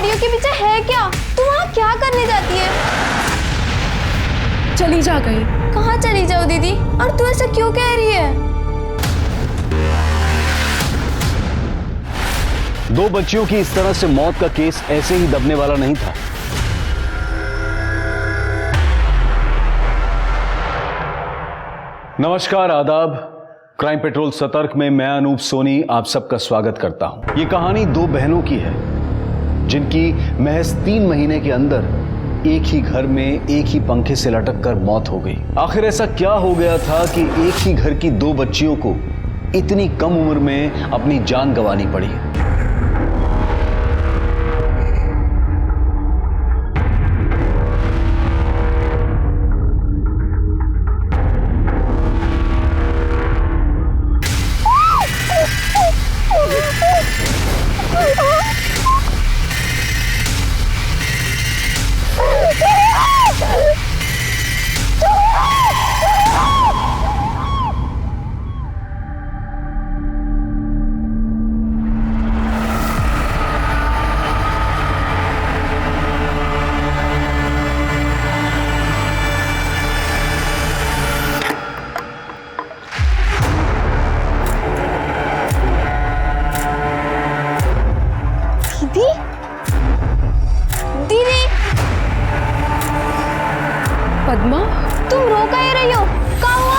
झाड़ियों के पीछे है क्या? तू वहाँ क्या करने जाती है? चली जा कहीं। कहाँ चली जाओ दीदी? और तू ऐसा क्यों कह रही है? 2 बच्चियों की इस तरह से मौत का केस ऐसे ही दबने वाला नहीं था। नमस्कार, आदाब। क्राइम पेट्रोल सतर्क में मैं अनूप सोनी आप सबका स्वागत करता हूं। ये कहानी 2 बहनों की है जिनकी महज 3 महीने के अंदर एक ही घर में एक ही पंखे से लटक कर मौत हो गई। आखिर ऐसा क्या हो गया था कि एक ही घर की 2 बच्चियों को इतनी कम उम्र में अपनी जान गंवानी पड़ी? पद्मा, तुम रो काहे रही हो? क्या हुआ?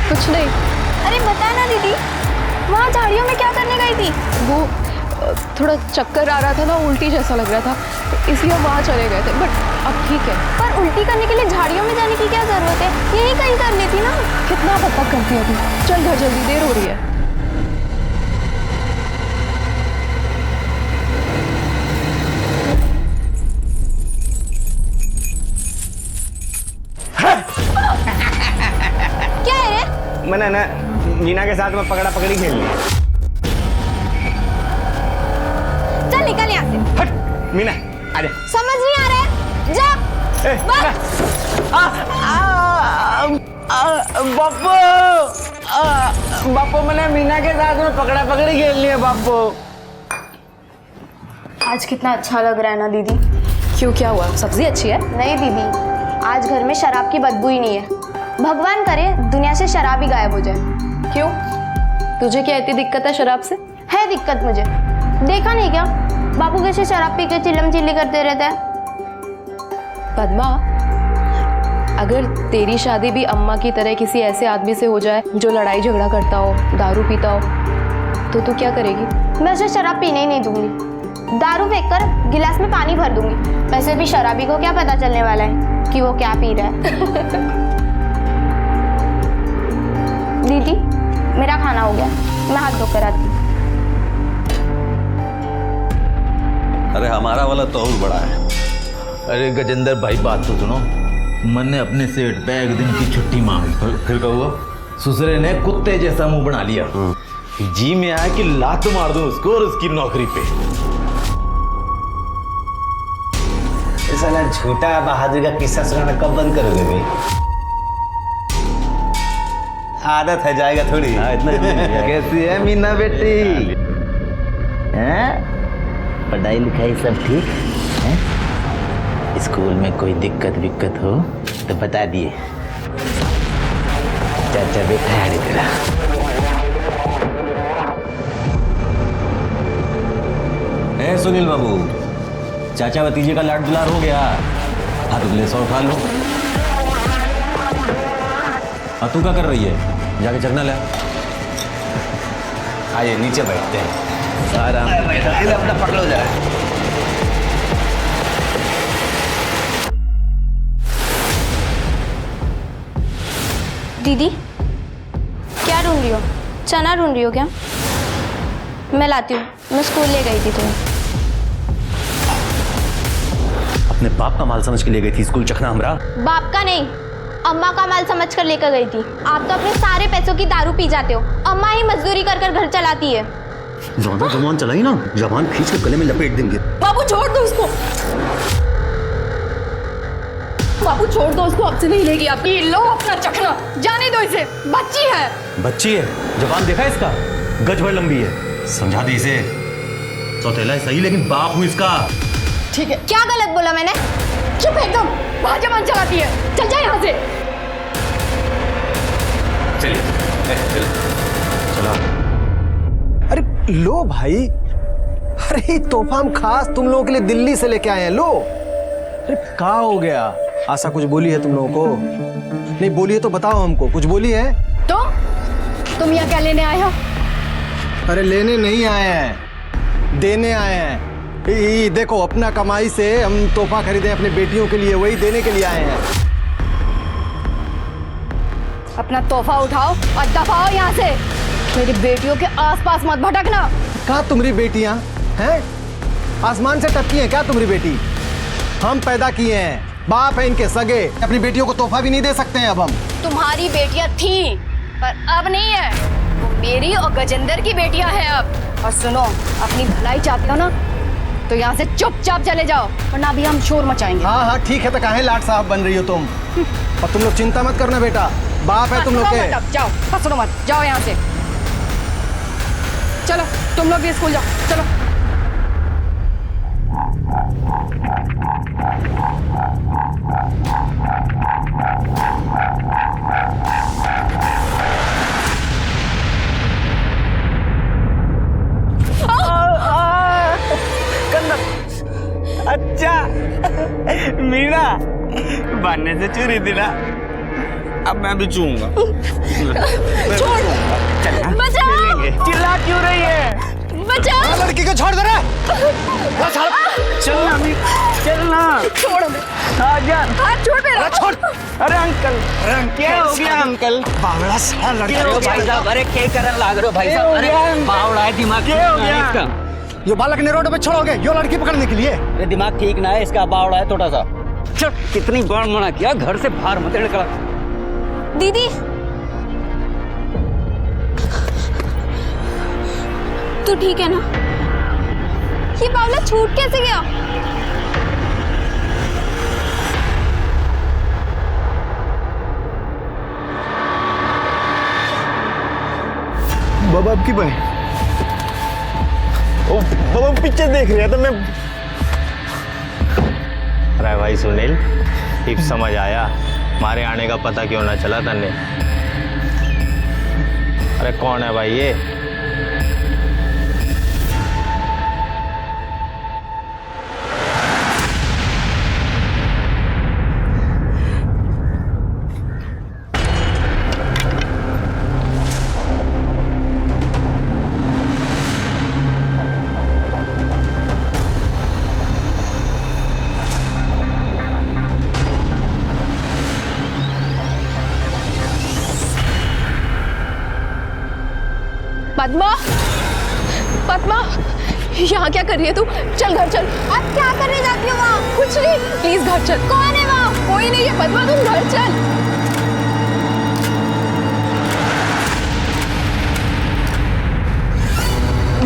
कुछ नहीं। अरे बता ना दीदी, वहाँ झाड़ियों में क्या करने गई थी? वो थोड़ा चक्कर आ रहा था ना, उल्टी जैसा लग रहा था, इसलिए हम वहाँ चले गए थे। बट अब ठीक है। पर उल्टी करने के लिए झाड़ियों में जाने की क्या जरूरत है? यही कहीं कर लेती ना। कितना बकबक करती है अभी। चल घर जल्दी, देर हो रही है। क्या है रे? मैंने ना मीना के साथ में पकड़ा पकड़ी खेलनी है। चल निकल यहाँ से। हट मीना, आजा। समझ नहीं आ रहा है? जा। बापू मैंने मीना के साथ में पकड़ा पकड़ी खेलनी है बापू। आज कितना अच्छा लग रहा है ना दीदी? क्यों, क्या हुआ? सब्जी अच्छी है? नहीं दीदी, आज घर में शराब की बदबू ही नहीं है। भगवान करे दुनिया से शराब ही गायब हो जाए। क्यों, तुझे क्या इतनी दिक्कत है शराब से? है दिक्कत मुझे। देखा नहीं क्या, बापू कैसे शराब पी के चिल्लम चिल्ली करते रहते हैं। पद्मा, अगर तेरी शादी भी अम्मा की तरह किसी ऐसे आदमी से हो जाए जो लड़ाई झगड़ा करता हो, दारू पीता हो, तो तू क्या करेगी? मैं उसे शराब पीने ही नहीं दूंगी। दारू फेंककर गिलास में पानी भर दूंगी। वैसे भी शराबी को क्या पता चलने वाला है कि वो क्या पी रहा है। दीदी, मेरा खाना हो गया, मैं हाथ धोकर आती हूँ। अरे हमारा वाला तो और बड़ा है। अरे गजेंद्र भाई, बात तो सुनो। मैंने अपने सेठ पे एक दिन की छुट्टी मांगी, फिर क्या हुआ? ससुरे ने कुत्ते जैसा मुंह बना लिया। जी में आया कि लात मार दूं उसको और उसकी नौकरी पे। साला झूठा बहादुर का किस्सा सुनाना कब बंद करोगे भाई? आदत है, जाएगा थोड़ी। इतना कैसी है मीना बेटी? हैं? पढ़ाई लिखाई सब ठीक है? स्कूल में कोई दिक्कत विक्कत हो तो बता दिए। चाचा बैठा है तेरा। ए सुनील बाबू, चाचा भतीजे का लाड दुलार हो गया। हाथ उगले 100 उठा लो। हाँ, तू क्या कर रही है? जाके चखना ले। आइए नीचे बैठते हैं। आराम से अपना पकड़ो जरा। दीदी, क्या ढूंढ रही हो? चना ढूंढ रही हो क्या? मैं लाती हूँ। मैं स्कूल ले गई थी तुम्हें। अपने बाप का माल समझ के ले गई थी स्कूल चखना हमरा? बाप का नहीं, अम्मा का माल समझ कर लेकर गई थी। आप तो अपने सारे पैसों की दारू पी जाते हो। अम्मा ही मजदूरी कर कर घर चलाती है। ज्यादा जबान चलाई ना, जबान खींच के गले में लपेट देंगे। बाबू छोड़ दो उसको। बाबू छोड़ दो उसको, अब से नहीं लेगी आपकी। लो अपना चखना, जाने दो इसे, बच्ची है। बच्ची है, जबान देखा इसका, गज भर लंबी है। समझा दी इसे, सौतेला है सही, लेकिन बाप हूँ इसका। ठीक है। क्या गलत बोला मैंने? चुप एकदम, वहां जबान चलाती है, चल जा यहाँ से। चलिए चलो। अरे लो भाई, अरे ये तोहफा हम खास तुम लोगों के लिए दिल्ली से लेके आए हैं, लो। अरे क्या हो गया? आशा कुछ बोली है तुम लोगों को? नहीं बोली है तो बताओ हमको, कुछ बोली है? तो तुम यहाँ क्या लेने आए हो? अरे लेने नहीं आए हैं, देने आए हैं। ये देखो, अपना कमाई से हम तोहफा खरीदे अपने बेटियों के लिए, वही देने के लिए आए हैं। अपना तोहफा उठाओ और दफाओ यहाँ से। मेरी बेटियों के आसपास मत भटकना। कहाँ तुम्हारी बेटियां हैं? आसमान से टपकी हैं क्या तुम्हारी बेटी? हम पैदा किए हैं, बाप है इनके सगे, अपनी बेटियों को तोहफा भी नहीं दे सकते हैं अब हम। तुम्हारी बेटियां थी पर अब नहीं है, वो मेरी और गजेंद्र की बेटियां हैं अब। और सुनो, अपनी भलाई चाहते हो ना तो यहाँ से चुपचाप चले जाओ, वरना अभी हम शोर मचाएंगे। हाँ हाँ ठीक है, तो काहे लाट साहब बन रही हो तुम? और तुम लोग चिंता मत करना बेटा, बाप है तुम लोग के। मत, जाओ, फसलो मत, जाओ यहाँ से। चलो तुम लोग भी स्कूल जाओ, चलो। अच्छा मीना बनने से चुरी थी ना, अब मैं भी चूंगा। चिल्ला क्यों रही है? लड़की को छोड़ दे रहा। चलना चलना, छोड़ हमें, आजा। हाथ छोड़ मेरा। छोड़। अरे अंकल, क्या हो गया अंकल? बावड़ा साला लड़का। भाई साहब, अरे क्या करने लग रहे हो भाई साहब? अरे बावड़ा है, दिमाग क्या हो गया इसका? ये बालक ने रोड पे छोड़ोगे यो लड़की पकड़ने के लिए? अरे दिमाग ठीक ना है इसका, बावड़ा है थोड़ा सा। चल, कितनी बार मना किया, घर से बाहर मत निकल। दीदी, तू ठीक है ना? ये बावला छूट कैसे गया? बाबा आपकी बहन। ओ बाबा पिक्चर देख रहा था मैं। अरे भाई सुनील, अब समझ आया हमारे आने का पता क्यों ना चला तन्ने। अरे कौन है भाई ये? पद्मा, पद्मा, यहाँ क्या कर रही है तू? चल घर चल। अब क्या करने जाती हो वहाँ? कुछ नहीं, प्लीज घर चल। कौन है वहाँ? कोई नहीं है पद्मा, तुम घर चल।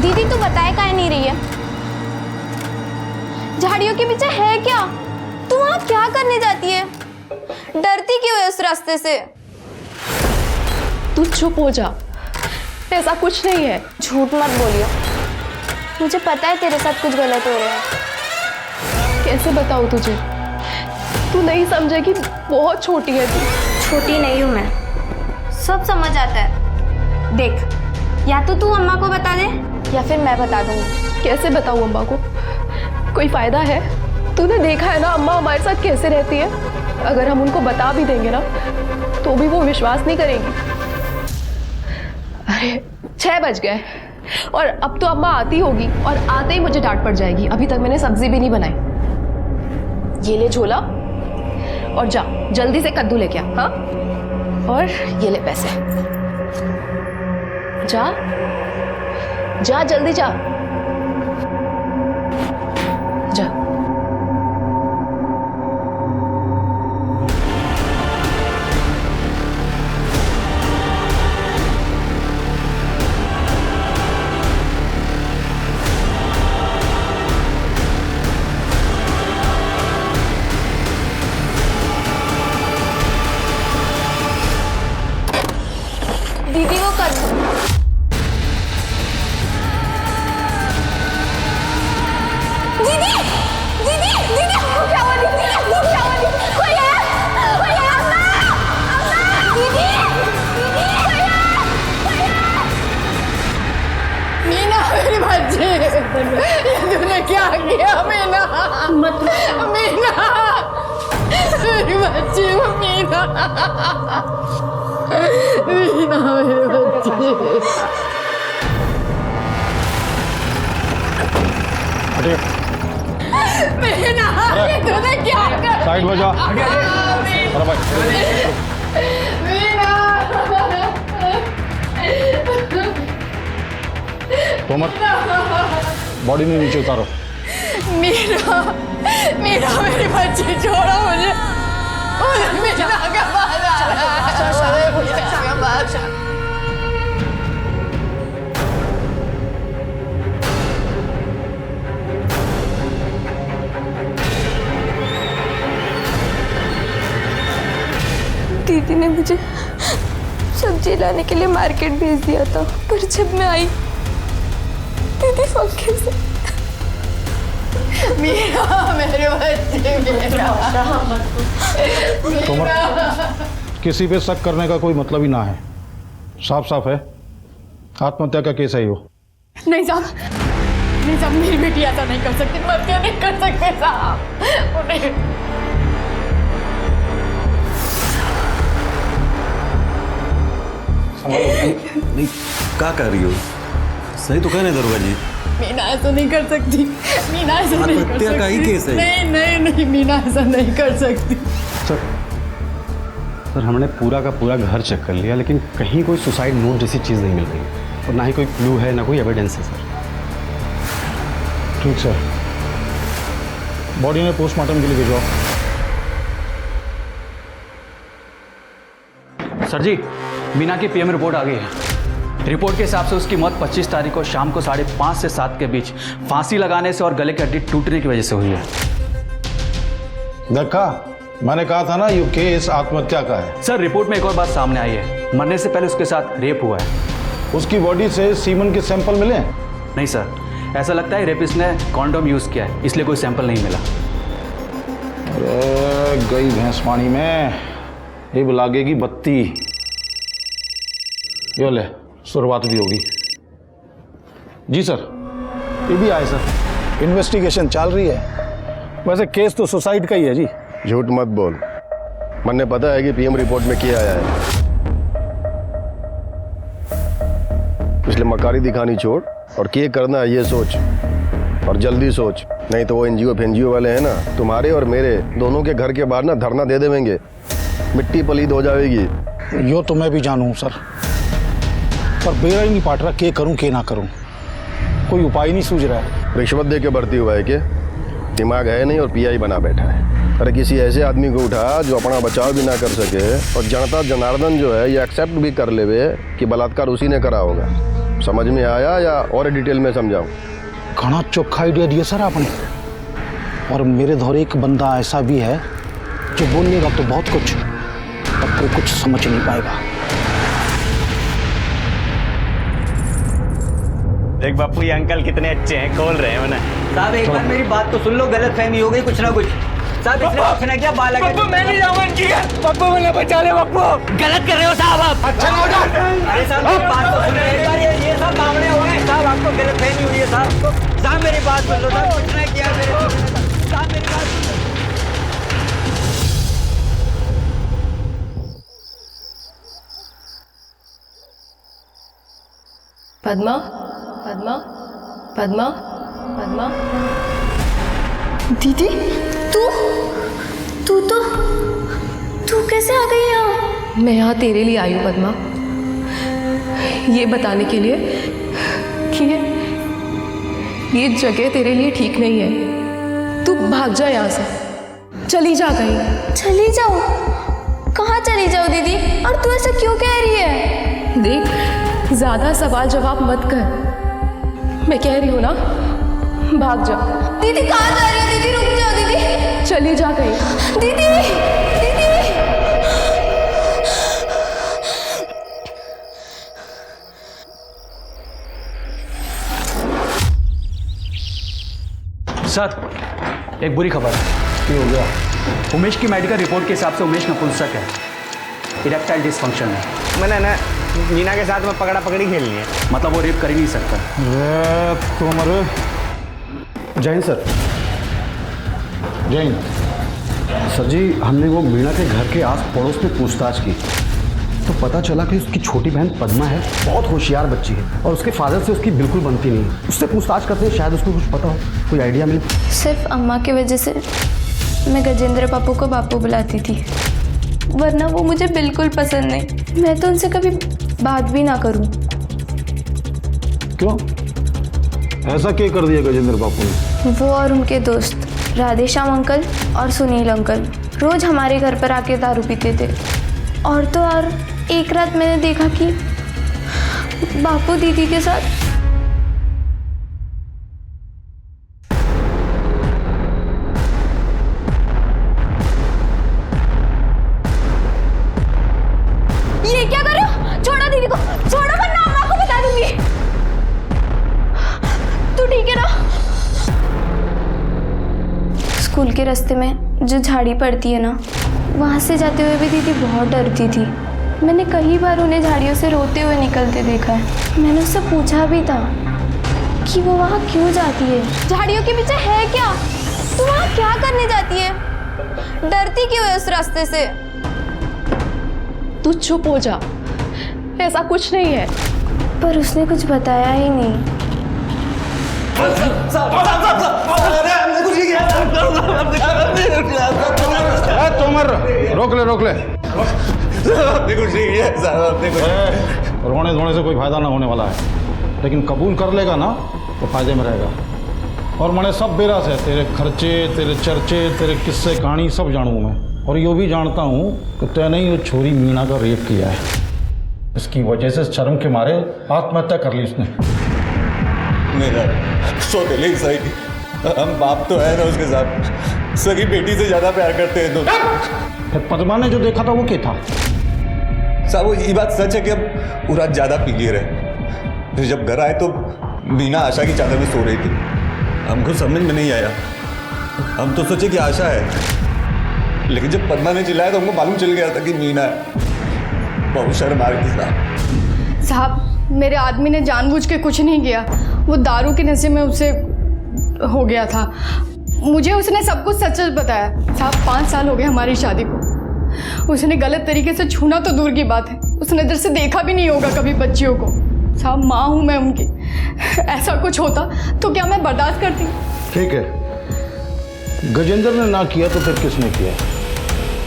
दीदी तू बताए काहे नहीं रही है? झाड़ियों के पीछे है क्या? तू वहाँ क्या करने जाती है? डरती क्यों है उस रास्ते से? तू चुप हो जा, ऐसा कुछ नहीं है। झूठ मत बोलियो, मुझे पता है तेरे साथ कुछ गलत हो रहा है। कैसे बताऊँ तुझे? तू नहीं समझेगी, बहुत छोटी है तू। छोटी नहीं हूँ मैं, सब समझ आता है। देख, या तो तू अम्मा को बता दे या फिर मैं बता दूंगी। कैसे बताऊँ अम्मा को? कोई फायदा है? तूने देखा है ना अम्मा हमारे साथ कैसे रहती है। अगर हम उनको बता भी देंगे ना तो भी वो विश्वास नहीं करेगी। अरे 6 बज गए और अब तो अम्मा आती होगी और आते ही मुझे डांट पड़ जाएगी। अभी तक मैंने सब्जी भी नहीं बनाई। ये ले झोला और जा जल्दी से कद्दू लेके आ। हाँ, और ये ले पैसे। जा जा जल्दी जा जा। दीदी वो कद्दू बच्चे, ये तूने क्या किया मीना? मीना, मेरी बच्ची मीना, मीना मेरे बच्चे। मीना, ये तूने क्या कर? साइड में जा। अरे भाई मीना, तोमर, बॉडी में नीचे उतारो। मीना, मीना मेरी बच्ची छोड़ो मुझे, मीना का बाल आ रहा है, मीना का बाल। दीदी ने मुझे सब्जी लाने के लिए मार्केट भेज दिया था, पर जब मैं आई दीदी पंखे से। मीरा मेरे बच्चे, तोमर, किसी पे शक करने का कोई मतलब ही ना है। साफ साफ है आत्महत्या का केस है वो। नहीं साहब, नहीं साहब, मेरी बेटी ऐसा नहीं कर सकती, मत नहीं कर सकते साहब, उन्हें नहीं क्या कर रही हो? सही तो कहने दरोगा जी। मीना ऐसा नहीं कर सकती, मीना ऐसा नहीं कर आत्महत्या का ही सकती। केस है। नहीं नहीं नहीं, मीना ऐसा नहीं कर सकती। सर हमने पूरा का पूरा घर चेक कर लिया, लेकिन कहीं कोई सुसाइड नोट जैसी चीज़ नहीं मिल रही, और ना ही कोई क्लू है, ना कोई एविडेंस है सर। ठीक सर, बॉडी में पोस्टमार्टम के लिए भिजवाओ। सर जी, मीना की पीएम रिपोर्ट आ गई है। रिपोर्ट के हिसाब से उसकी मौत 25 तारीख को शाम को 5:30 से 7 के बीच फांसी लगाने से और गले की हड्डी टूटने की वजह से हुई है। देखा, मैंने कहा था ना ये केस आत्महत्या का है। सर रिपोर्ट में एक और बात सामने आई है, मरने से पहले उसके साथ रेप हुआ है। उसकी बॉडी से सीमन के सैंपल मिले? नहीं सर, ऐसा लगता है रेपिस्ट ने कॉन्डोम यूज किया है, इसलिए कोई सैंपल नहीं मिला। अरे गई भैंस पानी में, अब लागेगी बत्ती। यो ले, शुरुआत भी होगी। जी सर, ये भी आए सर, इन्वेस्टिगेशन चल रही है। वैसे केस तो सुसाइड का ही है जी। झूठ मत बोल, मन्ने पता है कि पीएम रिपोर्ट में क्या आया है, इसलिए मकारी दिखानी छोड़ और क्या करना है ये सोच, और जल्दी सोच, नहीं तो वो एनजीओ फेनजीओ वाले हैं ना, तुम्हारे और मेरे दोनों के घर के बाहर ना धरना दे देंगे, मिट्टी पलीद हो जाएगी। यो तो मैं भी जानूँ सर, पर बेरा ही नहीं पाट रहा, के करूँ के ना करूँ, कोई उपाय नहीं सूझ रहा है। रिश्वत दे के भर्ती हुआ है, के दिमाग है नहीं और पीआई बना बैठा है। अरे किसी ऐसे आदमी को उठा जो अपना बचाव भी ना कर सके, और जनता जनार्दन जो है ये एक्सेप्ट भी कर लेवे कि बलात्कार उसी ने करा होगा। समझ में आया या और डिटेल में समझाऊं? घना चोखा आइडिया दिया सर आपने, और मेरे दौरे एक बंदा ऐसा भी है जो बोलेगा तो बहुत कुछ, पर कोई कुछ समझ नहीं पाएगा। देख बापू, ये अंकल कितने अच्छे हैं, खोल रहे हैं उन्हें। साहब एक बार मेरी बात तो सुन लो, गलत फहमी हो गई कुछ ना कुछ। साहब इसने पूछना क्या बालक है? मैं नहीं जाऊंगा इनकी, पप्पू मैंने बचा ले, पप्पू गलत कर रहे हो साहब आप। अच्छा ना हो जाए। अरे साहब मेरी बात तो सुन लो एक बार, ये सब मामले हो गए साहब, आपको गलत फहमी हुई है साहब। साहब मेरी बात सुन लो साहब, कुछ ना किया मेरे साहब, मेरी बात सुन लो। पद्मा, पद्मा, पद्मा, पद्मा। दीदी, तू कैसे आ गई यहाँ? मैं यहाँ तेरे लिए आई हूँ पद्मा, ये बताने के लिए कि ये जगह तेरे लिए ठीक नहीं है। तू भाग जा यहाँ से, चली जा कहीं। चली जाओ? कहाँ चली जाओ दीदी? और तू ऐसा क्यों कह रही है? देख, ज्यादा सवाल जवाब मत कर, मैं कह रही हूँ ना, भाग जा। दीदी कहाँ जा रही है? दीदी रुक जाओ दीदी, चली जा कहीं। दीदी, दीदी। सर एक बुरी खबर है। क्या हो गया? उमेश की मेडिकल रिपोर्ट के हिसाब से उमेश नपुंसक है, इरेक्टाइल डिसफंक्शन है। मैंने ना मीना के साथ में पकड़ा पकड़ी खेलनी है। मतलब वो रेप कर ही नहीं सकता। जय हिंद सर। जय हिंद सर जी। हमने वो मीना के घर के आस पड़ोस में पूछताछ की तो पता चला कि उसकी छोटी बहन पद्मा है, बहुत होशियार बच्ची है और उसके फादर से उसकी बिल्कुल बनती नहीं है। उससे पूछताछ करते हैं, शायद उसको कुछ पता हो, कोई आइडिया मिले। सिर्फ अम्मा की वजह से मैं गजेंद्र बापू को बापू बुलाती थी, वरना वो मुझे बिल्कुल पसंद नहीं। मैं तो उनसे कभी बात भी ना करूं। क्यों? ऐसा क्या कर दिया गजेंद्र बापू ने? वो और उनके दोस्त राधेश्याम अंकल और सुनील अंकल रोज हमारे घर पर आके दारू पीते थे। और तो और एक रात मैंने देखा कि बापू दीदी के साथ ये क्या कर रहे हो? छोड़ो दीदी को, छोड़ो वरना अम्मा को बता दूंगी। तू ठीक है ना? स्कूल के रास्ते में जो झाड़ी पड़ती है ना, वहाँ से जाते हुए भी दीदी बहुत डरती थी। मैंने कई बार उन्हें झाड़ियों से रोते हुए निकलते देखा है। मैंने उससे पूछा भी था कि वो वहाँ क्यों जाती है, झाड़ियों के पीछे है क्या, तू वहाँ क्या करने जाती है, डरती क्यों है उस रास्ते से? तू चुप हो जा, ऐसा कुछ नहीं है। पर उसने कुछ बताया ही नहीं। तोमर रोक ले। रोने धोने से कोई फायदा ना होने वाला है, लेकिन कबूल कर लेगा ना तो फायदे में रहेगा। और मैंने सब बेरा से तेरे खर्चे, तेरे चर्चे, तेरे किस्से कहानी सब जानूँ मैं। और ये भी जानता हूँ कि तैने ही वो छोरी मीना का रेप किया है। इसकी वजह से शर्म के मारे आत्महत्या कर ली उसने। मेरा सौतेले ही सही, हम बाप तो है ना उसके साथ, सगी बेटी से ज्यादा प्यार करते हैं। तो फिर पद्मा ने जो देखा था वो क्या था? साहब वो ये बात सच है कि अब पूरा ज्यादा पी लिए रहे। फिर जब घर आए तो मीना आशा की चादर में सो रही थी। हमको समझ में नहीं आया, हम तो सोचे कि आशा है, लेकिन जब पद्मा ने चिल्लाया तो हमको मालूम चल गया था कि मीना है। बहुत शर्म आ रही थी साहब। मेरे आदमी ने जानबूझ के कुछ नहीं किया, वो दारू के नशे में उससे हो गया था। मुझे उसने सब कुछ सच सच बताया। साहब 5 साल हो गए हमारी शादी को। उसने गलत तरीके से छूना तो दूर की बात है, उसने इधर से देखा भी नहीं होगा कभी बच्चियों को। साहब माँ हूँ मैं उनकी, ऐसा कुछ होता तो क्या मैं बर्दाश्त करती? ठीक है, गजेंद्र ने ना किया तो फिर किसने किया?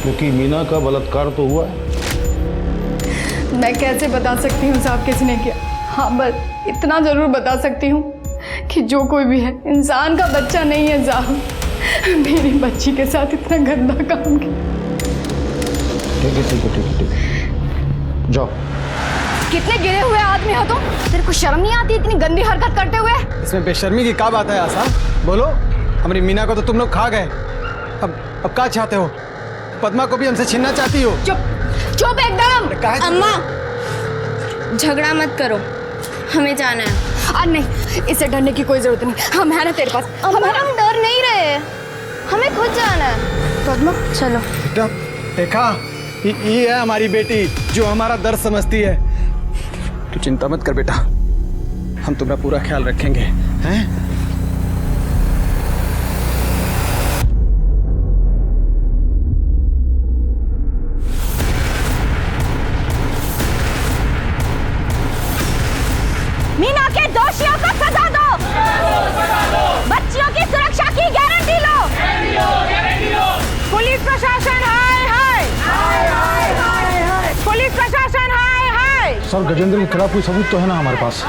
क्योंकि मीना का बलात्कार तो हुआ है। मैं कैसे बता सकती हूँ साहब किसने किया? हाँ बस इतना ज़रूर बता सकती हूँ कि जो कोई भी है इंसान का बच्चा नहीं है साहब। मेरी बच्ची के साथ इतना गंदा काम किया। ठीक है, जाओ। कितने गिरे हुए आदमी हो तुम? तेरे को शर्म नहीं आती इतनी गंदी हरकत करते हुए? इसमें बेशर्मी की क्या बात है आशा? बोलो, हमारी मीना को तो तुम लोग खा गए, अब क्या चाहते हो? पद्मा को भी हमसे छीनना चाहती हो? चुप एकदम। अम्मा झगड़ा मत करो, हमें जाना है। और नहीं, इससे डरने की कोई जरूरत नहीं, हम है ना तेरे पास। हम डर नहीं रहे, हमें खुद जाना है। पद्मा चलो। बेटा देखा, ये है हमारी बेटी जो हमारा दर्द समझती है। तू चिंता मत कर बेटा, हम तुम्हारा पूरा ख्याल रखेंगे, हैं? मीना के दोषियों को सजा दो, बच्चियों की सुरक्षा की गारंटी लो। पुलिस प्रशासन हाय हाय, पुलिस प्रशासन हाय हाय। सर गजेंद्र के खिलाफ कोई सबूत तो है ना हमारे पास,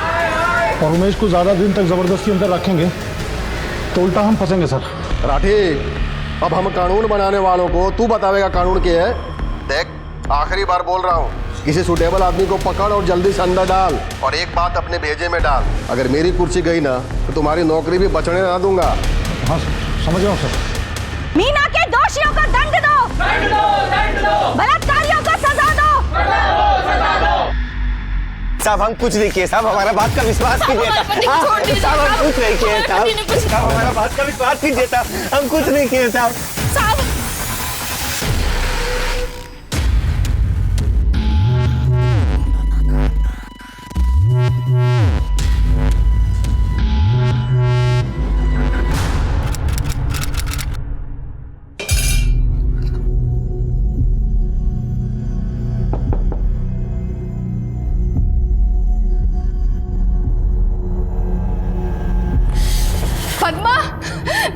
और उमेश को ज्यादा दिन तक जबरदस्ती अंदर रखेंगे तो उल्टा हम फंसेंगे सर। राठी, अब हम कानून बनाने वालों को तू बतावेगा कानून क्या है। देख आखिरी बार बोल रहा हूँ, किसी सुटेबल आदमी को पकड़ और जल्दी से अंदर डाल, और एक बात अपने भेजे में डाल, अगर मेरी कुर्सी गई ना तो तुम्हारी नौकरी भी बचने ना दूंगा। हाँ समझ रहा हूँ सर। मीना के दोषियों को दंड दो, बलात्कारियों को सजा दो। साहब हम कुछ नहीं किए साहब, हमारा बात का विश्वास कीजिए साहब, हम कुछ नहीं किए साहब, हमारा बात का विश्वास कीजिए साहब, हम कुछ नहीं किए साहब। पद्मा,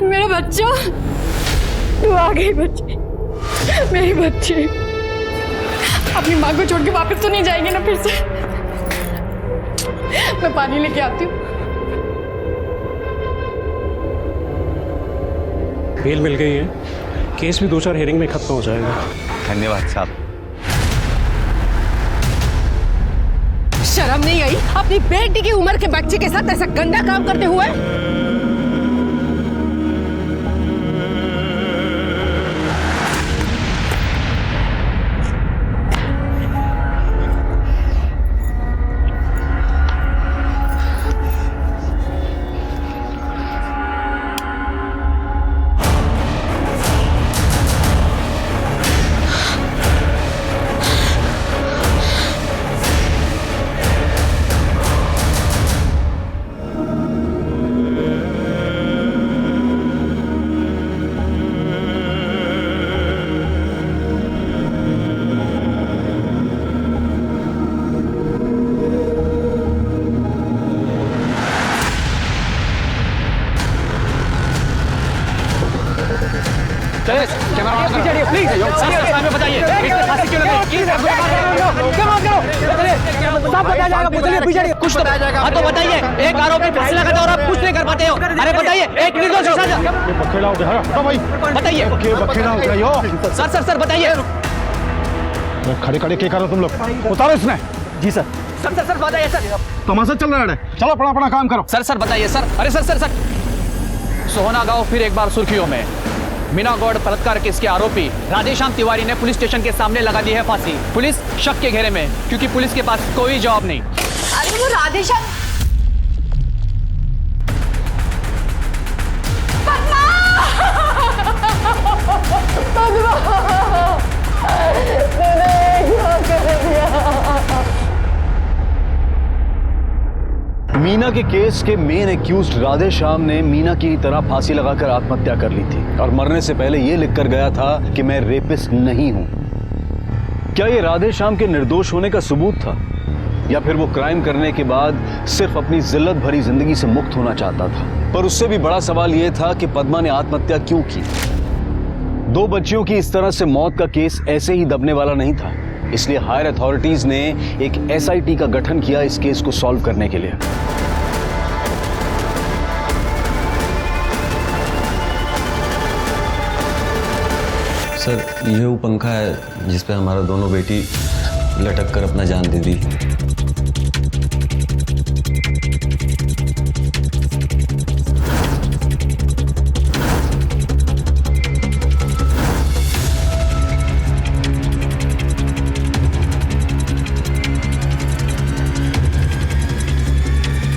मेरे बच्चों, तू आ गई बच्ची, मेरी बच्ची। अपनी माँ को छोड़ के वापस तो नहीं जाएंगे ना फिर से? मैं पानी लेके आती हूँ। बेल मिल गई है, केस भी 2-4 हेयरिंग में खत्म हो जाएगा। धन्यवाद साहब। शर्म नहीं आई अपनी बेटी की उम्र के बच्चे के साथ ऐसा गंदा काम करते हुए? कुछ तो बताइए, एक आरोपी फांसी लगाता और आप कुछ नहीं कर पाते हो। अरे बताइए, एक निर्दोष बताइए। सर बताइए। खड़े खड़े क्या करो तुम लोग? उतारो इसने। जी सर। सर बताइए सर। तमाशा चल रहा है, चलो अपना काम करो। सर बताइए सर। अरे सर सोहना गांव फिर एक बार सुर्खियों में। मीना गौड़ बलात्कार केस के आरोपी राधेश्याम तिवारी ने पुलिस स्टेशन के सामने लगा दी है फांसी। पुलिस शक के घेरे में, क्योंकि पुलिस के पास कोई जवाब नहीं। अरे वो राधेश्याम। मीना के केस के मेन एक्यूज्ड राधेश्याम ने मीना की तरह फांसी लगाकर आत्महत्या कर ली थी और मरने से पहले यह लिखकर गया था कि मैं रेपिस्ट नहीं हूं। क्या यह राधेश्याम के निर्दोष होने का सबूत था, या फिर वो क्राइम करने के बाद सिर्फ अपनी जिल्लत भरी जिंदगी से मुक्त होना चाहता था? पर उससे भी बड़ा सवाल यह था कि पद्मा ने आत्महत्या क्यों की। 2 बच्चियों की इस तरह से मौत का केस ऐसे ही दबने वाला नहीं था, इसलिए हायर अथॉरिटीज ने एक SIT का गठन किया इस केस को सॉल्व करने के लिए। सर, ये वो पंखा है जिस पे हमारा दोनों बेटी लटक कर अपना जान दे दी।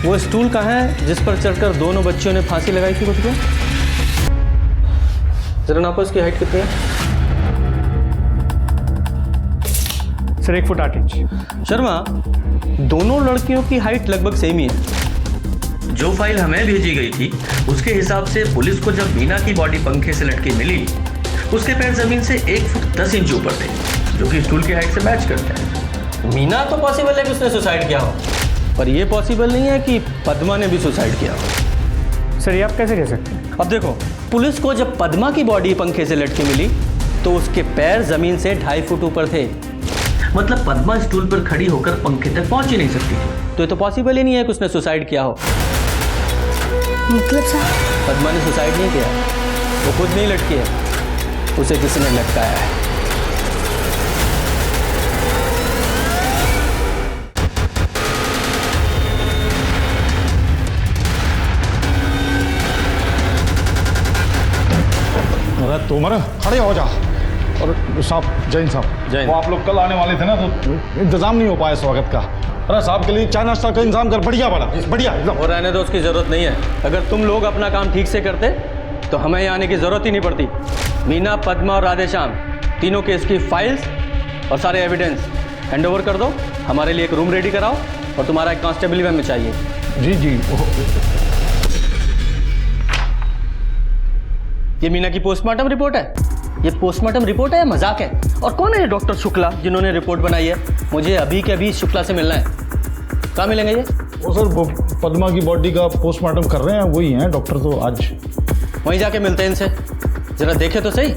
वो स्टूल कहाँ है जिस पर चढ़कर दोनों बच्चियों ने फांसी लगाई थी? कुछ जरा नापो, इसकी हाइट कितनी है? Sir 1 foot 8 inch. शर्मा, दोनों लड़कियों की हाइट लगभग सेम ही है। जो फाइल हमें भेजी गई थी उसके हिसाब से पुलिस को जब मीना की बॉडी पंखे से लटके मिली, उसके पैर जमीन से 1 फुट 10 इंच ऊपर थे, जो कि स्टूल की हाइट से मैच करता है। मीना तो पॉसिबल है कि उसने सुसाइड किया हो, पर यह पॉसिबल नहीं है कि पद्मा ने भी सुसाइड किया हो। सर ये आप कैसे कह सकते हैं? अब देखो, पुलिस को जब पद्मा की बॉडी पंखे से लटके मिली तो उसके पैर जमीन से 2.5 फुट ऊपर थे। मतलब पद्मा स्टूल पर खड़ी होकर पंखे तक पहुंच ही नहीं सकती थी। तो ये तो पॉसिबल ही नहीं है कि उसने सुसाइड किया हो। मतलब सर, पद्मा ने सुसाइड नहीं किया, वो खुद नहीं लटकी है, उसे किसी ने लटकाया है। अरे तुम खड़े हो जा। और साहब, जैन साहब, वो आप लोग कल आने वाले थे ना, तो इंतजाम नहीं हो पाया स्वागत का। अरे साहब के लिए चाय नाश्ता का इंतजाम कर, बढ़िया बड़ा बढ़िया एकदम। और रहने दो, उसकी जरूरत नहीं है। अगर तुम लोग अपना काम ठीक से करते तो हमें यहाँ आने की जरूरत ही नहीं पड़ती। मीना, पद्मा और राधेश्याम तीनों केस की फाइल्स और सारे एविडेंस हैंड ओवर कर दो। हमारे लिए एक रूम रेडी कराओ, और तुम्हारा एक कांस्टेबल भी हमें चाहिए। जी जी। ये मीना की पोस्टमार्टम रिपोर्ट है? ये पोस्टमार्टम रिपोर्ट है या मजाक है? और कौन है ये डॉक्टर शुक्ला जिन्होंने रिपोर्ट बनाई है? मुझे अभी के अभी शुक्ला से मिलना है। कहाँ मिलेंगे ये? वो सर पद्मा की बॉडी का पोस्टमार्टम कर रहे हैं, वही हैं डॉक्टर तो आज। वहीं जाके मिलते हैं इनसे, जरा देखे तो सही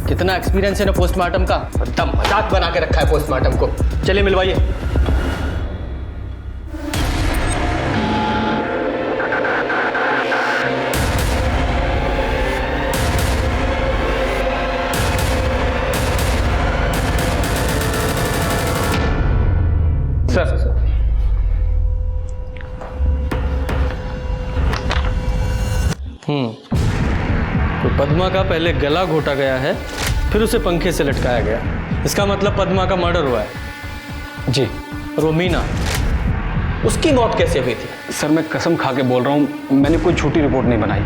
कितना एक्सपीरियंस है ना पोस्टमार्टम का। एकदम मजाक बना के रखा है पोस्टमार्टम को। चलिए मिलवाइए। सर तो पद्मा का पहले गला घोटा गया है, फिर उसे पंखे से लटकाया गया। इसका मतलब पद्मा का मर्डर हुआ है। जी। और वो मीना, उसकी मौत कैसे हुई थी? सर मैं कसम खा के बोल रहा हूँ, मैंने कोई झूठी रिपोर्ट नहीं बनाई।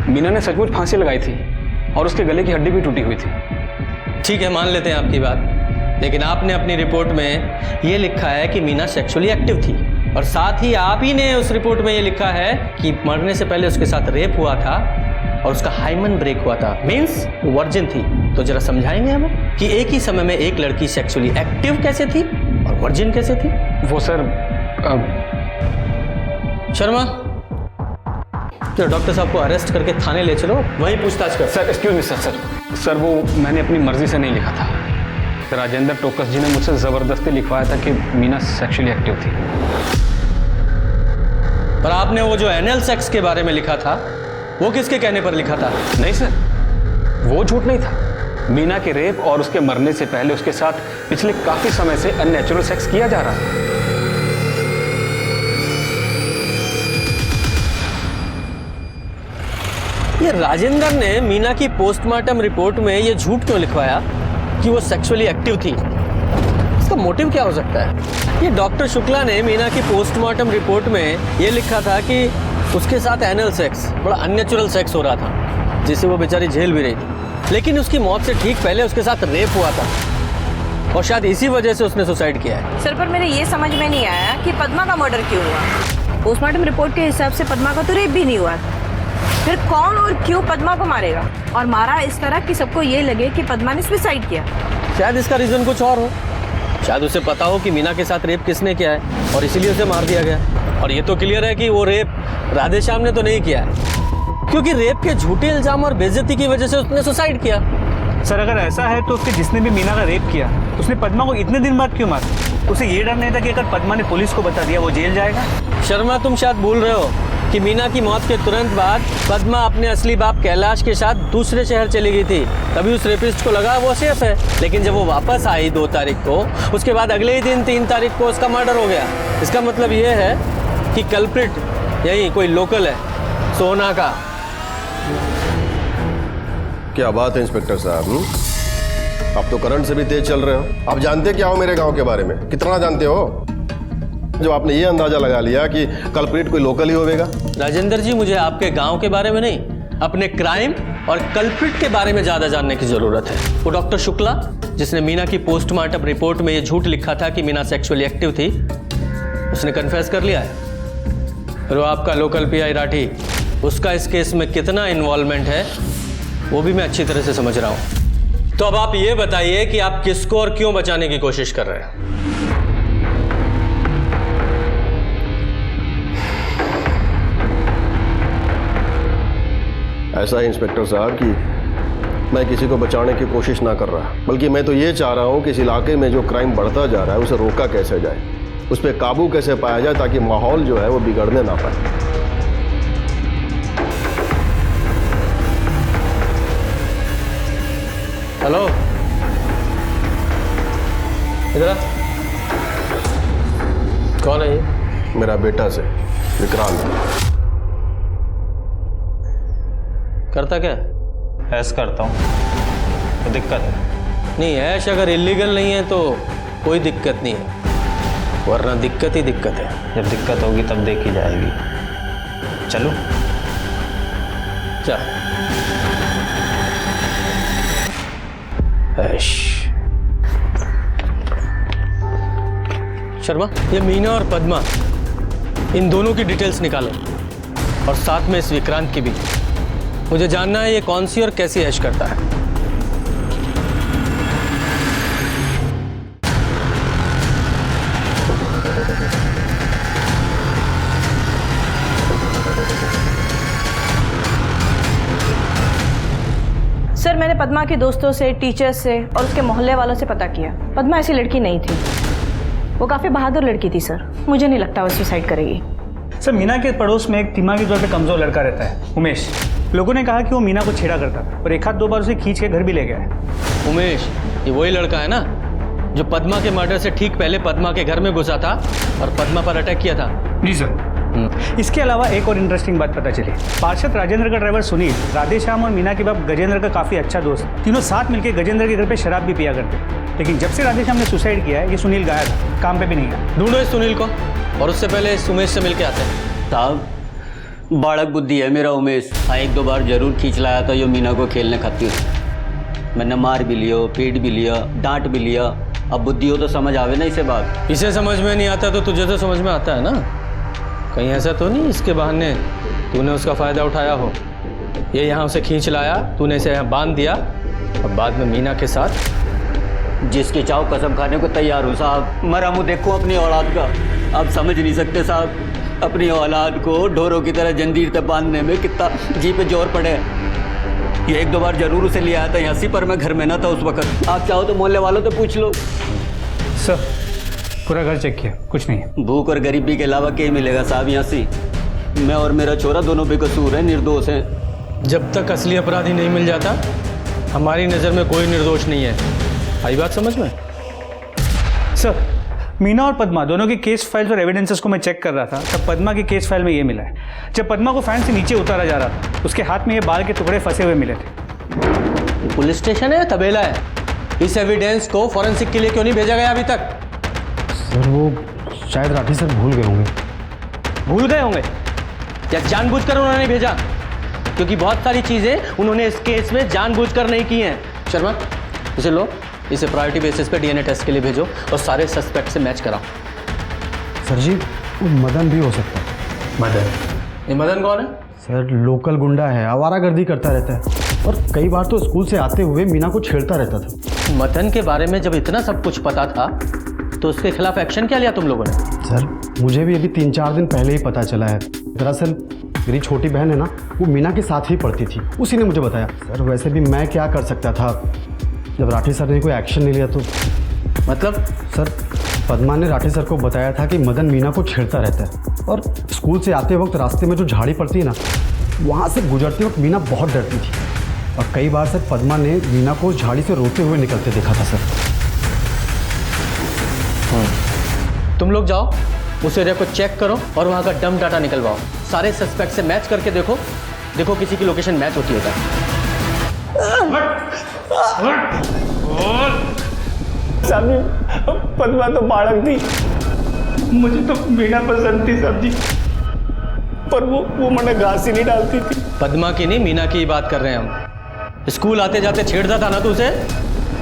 मीना ने सचमुच फांसी लगाई थी और उसके गले की हड्डी भी टूटी हुई थी। ठीक है, मान लेते हैं आपकी बात, लेकिन आपने अपनी रिपोर्ट में ये लिखा है कि मीना सेक्सुअली एक्टिव थी, और साथ ही आप ही ने उस रिपोर्ट में ये लिखा है कि मरने से पहले उसके साथ रेप हुआ था और उसका हाइमन ब्रेक हुआ था, मीन्स वो वर्जिन थी। तो जरा समझाएंगे हमें कि एक ही समय में एक लड़की सेक्सुअली एक्टिव कैसे थी और वर्जिन कैसे थी? वो सर शर्मा, तो डॉक्टर साहब को अरेस्ट करके थाने ले चलो, वहीं पूछताछ कर। सर एक्सक्यूज मी सर वो मैंने अपनी मर्जी से नहीं लिखा था। राजेंद्र टोकस जी ने मुझसे जबरदस्ती लिखवाया था कि मीना सेक्सुअली एक्टिव थी। पर आपने वो जो एनल सेक्स के बारे में लिखा था, वो किसके कहने पर लिखा था? नहीं सर, वो झूठ नहीं था। मीना के रेप और उसके मरने से पहले उसके साथ पिछले काफी समय से अननेचुरल सेक्स किया जा रहा है। ये राजेंद्र ने मीना की पोस्टमार्टम रिपोर्ट में ये झूठ क्यों लिखवाया कि वो सेक्सुअली एक्टिव थी? इसका मोटिव क्या हो सकता है? ये डॉक्टर शुक्ला ने मीना की पोस्टमार्टम रिपोर्ट में ये लिखा था कि उसके साथ एनल सेक्स, बड़ा अननेचुरल सेक्स हो रहा था, जिसे वो बेचारी झेल भी रही थी। लेकिन उसकी मौत से ठीक पहले उसके साथ रेप हुआ था और शायद इसी वजह से उसने सुसाइड किया है। सर, पर मेरे ये समझ में नहीं आया कि पद्मा का मर्डर क्यों हुआ। पोस्टमार्टम रिपोर्ट के हिसाब से पद्मा का तो रेप भी नहीं हुआ, फिर कौन और क्यों पद्मा को मारेगा? और मारा इस तरह कि सबको ये लगे कि पद्मा ने सुसाइड किया। शायद इसका रीजन कुछ और हो, शायद उसे पता हो कि मीना के साथ रेप किसने किया है और इसीलिए उसे मार दिया गया। और ये तो क्लियर है कि वो रेप राधेश्याम ने तो नहीं किया है, क्योंकि रेप के झूठे इल्जाम और बेइज्जती की वजह से उसने सुसाइड किया। सर अगर ऐसा है तो उसके जिसने भी मीना का रेप किया, उसने पद्मा को इतने दिन बाद क्यों मारा? उसे ये डर नहीं था कि अगर पद्मा ने पुलिस को बता दिया वो जेल जाएगा? शर्मा, तुम शायद भूल रहे हो कि मीना की मौत के तुरंत बाद पद्मा अपने असली बाप कैलाश के साथ दूसरे शहर चली गई थी। तभी उस रेपिस्ट को लगा वो सेफ है, लेकिन जब वो वापस आई 2 तारीख को, उसके बाद अगले ही दिन 3 तारीख को उसका मर्डर हो गया। इसका मतलब ये है कि कल्प्रिट यही कोई लोकल है, सोना का। क्या बात है इंस्पेक्टर साहब, आप तो करंट से भी तेज चल रहे हो। आप जानते क्या हो मेरे गांव के बारे में? कितना जानते हो जो आपने ये अंदाजा लगा लिया कि कल्प्रिट कोई लोकल ही होगा? राजेंद्र जी, मुझे आपके गांव के बारे में नहीं, अपने क्राइम और कल्प्रिट के बारे में ज्यादा जानने की जरूरत है। वो डॉक्टर शुक्ला जिसने मीना की पोस्टमार्टम रिपोर्ट में ये झूठ लिखा था कि मीना सेक्सुअली एक्टिव थी, उसने कन्फेस कर लिया है। और वो आपका लोकल पीआई राठी, उसका इस केस में कितना इन्वॉल्वमेंट है वो भी मैं अच्छी तरह से समझ रहा हूं। तो अब आप ये बताइए कि आप किसको और क्यों बचाने की कोशिश कर रहे हैं? ऐसा है इंस्पेक्टर साहब कि मैं किसी को बचाने की कोशिश ना कर रहा, बल्कि मैं तो ये चाह रहा हूँ कि इस इलाके में जो क्राइम बढ़ता जा रहा है उसे रोका कैसे जाए, उस पर काबू कैसे पाया जाए ताकि माहौल जो है वो बिगड़ने ना पाए। हेलो, इधर कौन है ये? मेरा बेटा से विक्रांत। करता क्या? ऐश करता हूँ, तो दिक्कत है? नहीं, ऐश अगर इलीगल नहीं है तो कोई दिक्कत नहीं है, वरना दिक्कत ही दिक्कत है। जब दिक्कत होगी तब देखी जाएगी। चलो चल। ऐश। शर्मा, ये मीना और पद्मा इन दोनों की डिटेल्स निकालो और साथ में इस विक्रांत की भी। मुझे जानना है ये कौन सी और कैसी ऐश करता है। सर, मैंने पद्मा के दोस्तों से, टीचर्स से और उसके मोहल्ले वालों से पता किया। पद्मा ऐसी लड़की नहीं थी। वो काफ़ी बहादुर लड़की थी सर। मुझे नहीं लगता वो सुसाइड करेगी। सर, मीना के पड़ोस में एक दिमागी तौर पे कमजोर लड़का रहता है, उमेश। लोगों ने कहा कि वो मीना को छेड़ा करता था और एक आध दो बार उसे खींच के घर भी ले गया है। उमेश, ये वही लड़का है ना जो पद्मा के मर्डर से ठीक पहले पद्मा के घर में घुसा था और पद्मा पर अटैक किया था? जी सर। इसके अलावा एक और इंटरेस्टिंग बात पता चली। पार्षद राजेंद्र का ड्राइवर सुनील, राधेश्याम और मीना के बाप गजेंद्र का काफी अच्छा दोस्त। तीनों साथ मिलकर गजेंद्र के घर पे शराब भी पिया करते। लेकिन जब से राधेश्याम ने सुसाइड किया है, ये सुनील गायब है, काम पे भी नहीं है। ढूंढो इस सुनील को और उससे पहले इस उमेश से मिलके आते हैं। साहब, बालक बुद्धि है मेरा उमेश। हाँ, एक दो बार जरूर खींच लाया था यो मीना को खेलने खातिर। मैंने मार भी लियो, पीट भी लिया, डांट भी लिया। अब बुद्धि हो तो समझ आवे ना इसे बात। इसे समझ में नहीं आता तो तुझे तो समझ में आता है ना। कहीं ऐसा तो नहीं इसके बहाने तूने उसका फ़ायदा उठाया हो? ये यहाँ उसे खींच लाया, तूने इसे यहाँ बांध दिया और बाद में मीना के साथ। जिसकी चाव कसम खाने को तैयार हूँ साहब। मरा मुँह देखूँ अपनी औलाद का। आप समझ नहीं सकते साहब, अपनी औलाद को ढोरों की तरह जंजीर तक बांधने में कितना जी पे जोर पड़े। ये एक दो बार जरूर उसे ले आया था यहाँ से, पर मैं घर में ना था उस वक्त। आप चाहो तो मोहल्ले वालों तो पूछ लो। सर, पूरा घर चेक किया, कुछ नहीं है। भूख और गरीबी के अलावा क्या मिलेगा साहब यहाँ से? मैं और मेरा छोरा दोनों बेकसूर हैं, निर्दोष हैं। जब तक असली अपराधी नहीं मिल जाता हमारी नज़र में कोई निर्दोष नहीं है। आई बात समझ में? सर, मीना और पद्मा दोनों की केस फाइल्स और एविडेंसेस को मैं चेक कर रहा था, तब पद्मा की केस फाइल में ये मिला है। जब पद्मा को फैन से नीचे उतारा जा रहा था, उसके हाथ में ये बाल के टुकड़े फंसे हुए मिले थे। पुलिस स्टेशन है या तबेला है? इस एविडेंस को फॉरेंसिक के लिए क्यों नहीं भेजा गया अभी तक? सर, वो शायद राठी सर भूल गए होंगे। भूल गए होंगे या जानबूझकर उन्होंने नहीं भेजा? क्योंकि बहुत सारी चीज़ें उन्होंने इस केस में जानबूझकर नहीं की हैं। शर्मा, इसे लो, इसे प्रायोरिटी बेसिस पे डीएनए टेस्ट के लिए भेजो और सारे सस्पेक्ट से मैच कराओ। सर जी, वो मदन भी हो सकता है। मदन? ये मदन कौन है? सर, लोकल गुंडा है, आवारागर्दी करता रहता है और कई बार तो स्कूल से आते हुए मीना को छेड़ता रहता था। मदन के बारे में जब इतना सब कुछ पता था तो उसके खिलाफ एक्शन क्या लिया तुम लोगों ने? सर, मुझे भी अभी 3-4 दिन पहले ही पता चला है। दरअसल मेरी छोटी बहन है ना, वो मीना के साथ ही पढ़ती थी, उसी ने मुझे बताया। सर, वैसे भी मैं क्या कर सकता था जब राठी सर ने कोई एक्शन नहीं लिया तो? मतलब? सर, पद्मा ने राठी सर को बताया था कि मदन मीना को छेड़ता रहता है और स्कूल से आते वक्त रास्ते में जो झाड़ी पड़ती है ना, वहाँ से गुजरते वक्त मीना बहुत डरती थी और कई बार सर पद्मा ने मीना को उस झाड़ी से रोते हुए निकलते देखा था। सर, तुम लोग जाओ उस एरिया को चेक करो और वहाँ का डम डाटा निकलवाओ। सारे सस्पेक्ट से मैच करके देखो किसी की लोकेशन मैच होती है साहब, पद्मा तो बालक थी, मुझे तो मीना पसंद थी साहब जी, पर वो मैंने घास ही नहीं डालती थी। पद्मा की नहीं, मीना की बात कर रहे हैं हम। स्कूल आते जाते छेड़ता था ना तू उसे,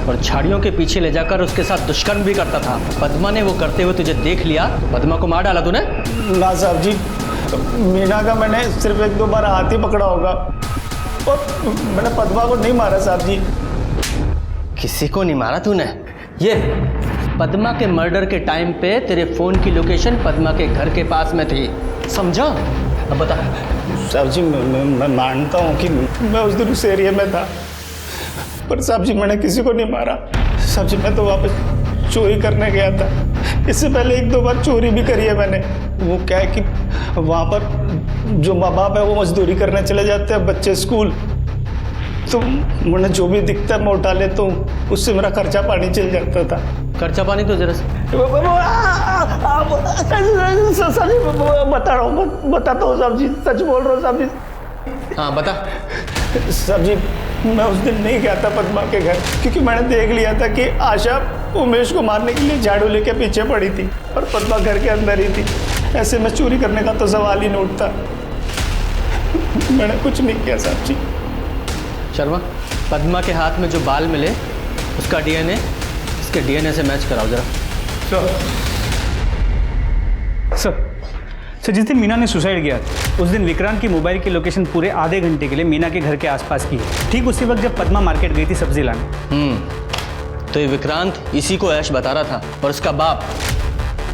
और झाड़ियों के पीछे ले जाकर उसके साथ दुष्कर्म भी करता था। पद्मा ने वो करते हुए तुझे देख लिया, पद्मा को मार डाला तूने? ना साहब जी, मीना का मैंने सिर्फ 1-2 बार हाथ ही पकड़ा होगा और मैंने पद्मा को नहीं मारा साहब जी। किसी को नहीं मारा तूने? ये पद्मा के मर्डर के टाइम पे तेरे फोन की लोकेशन पद्मा के घर के पास में थी, समझा? अब बता। साहब जी, मैं मानता हूँ कि मैं उस दिन उस एरिया में था, पर साहब जी मैंने किसी को नहीं मारा। साहब जी, मैं तो वापस चोरी करने गया था। इससे पहले 1-2 बार चोरी भी करी है मैंने। वो क्या है कि वहाँ पर जो माँ बाप है वो मजदूरी करने चले जाते हैं, बच्चे स्कूल, तो मैंने जो भी दिखता है मैं उठा लेता हूँ, उससे मेरा खर्चा पानी चल जाता था। खर्चा पानी तो जरा बता रहा हूँ, बताता हूँ साहब जी, सच बोल रहा हूँ साहब जी। हाँ बता। साहब जी, मैं उस दिन नहीं गया था पद्मा के घर, क्योंकि मैंने देख लिया था कि आशा उमेश को मारने के लिए झाड़ू लेके पीछे पड़ी थी और पद्मा घर के अंदर ही थी। ऐसे में चोरी करने का तो सवाल ही नहीं उठता। मैंने कुछ नहीं किया साहब जी। शर्मा, पद्मा के हाथ में जो बाल मिले उसका डीएनए इसके डीएनए से मैच कराओ जरा। सर, तो जिस दिन मीना ने सुसाइड किया उस दिन विक्रांत की मोबाइल की लोकेशन पूरे आधे घंटे के लिए मीना के घर के आसपास की है, ठीक उसी वक्त जब पद्मा मार्केट गई थी सब्जी लाने। तो ये विक्रांत इसी को ऐश बता रहा था और उसका बाप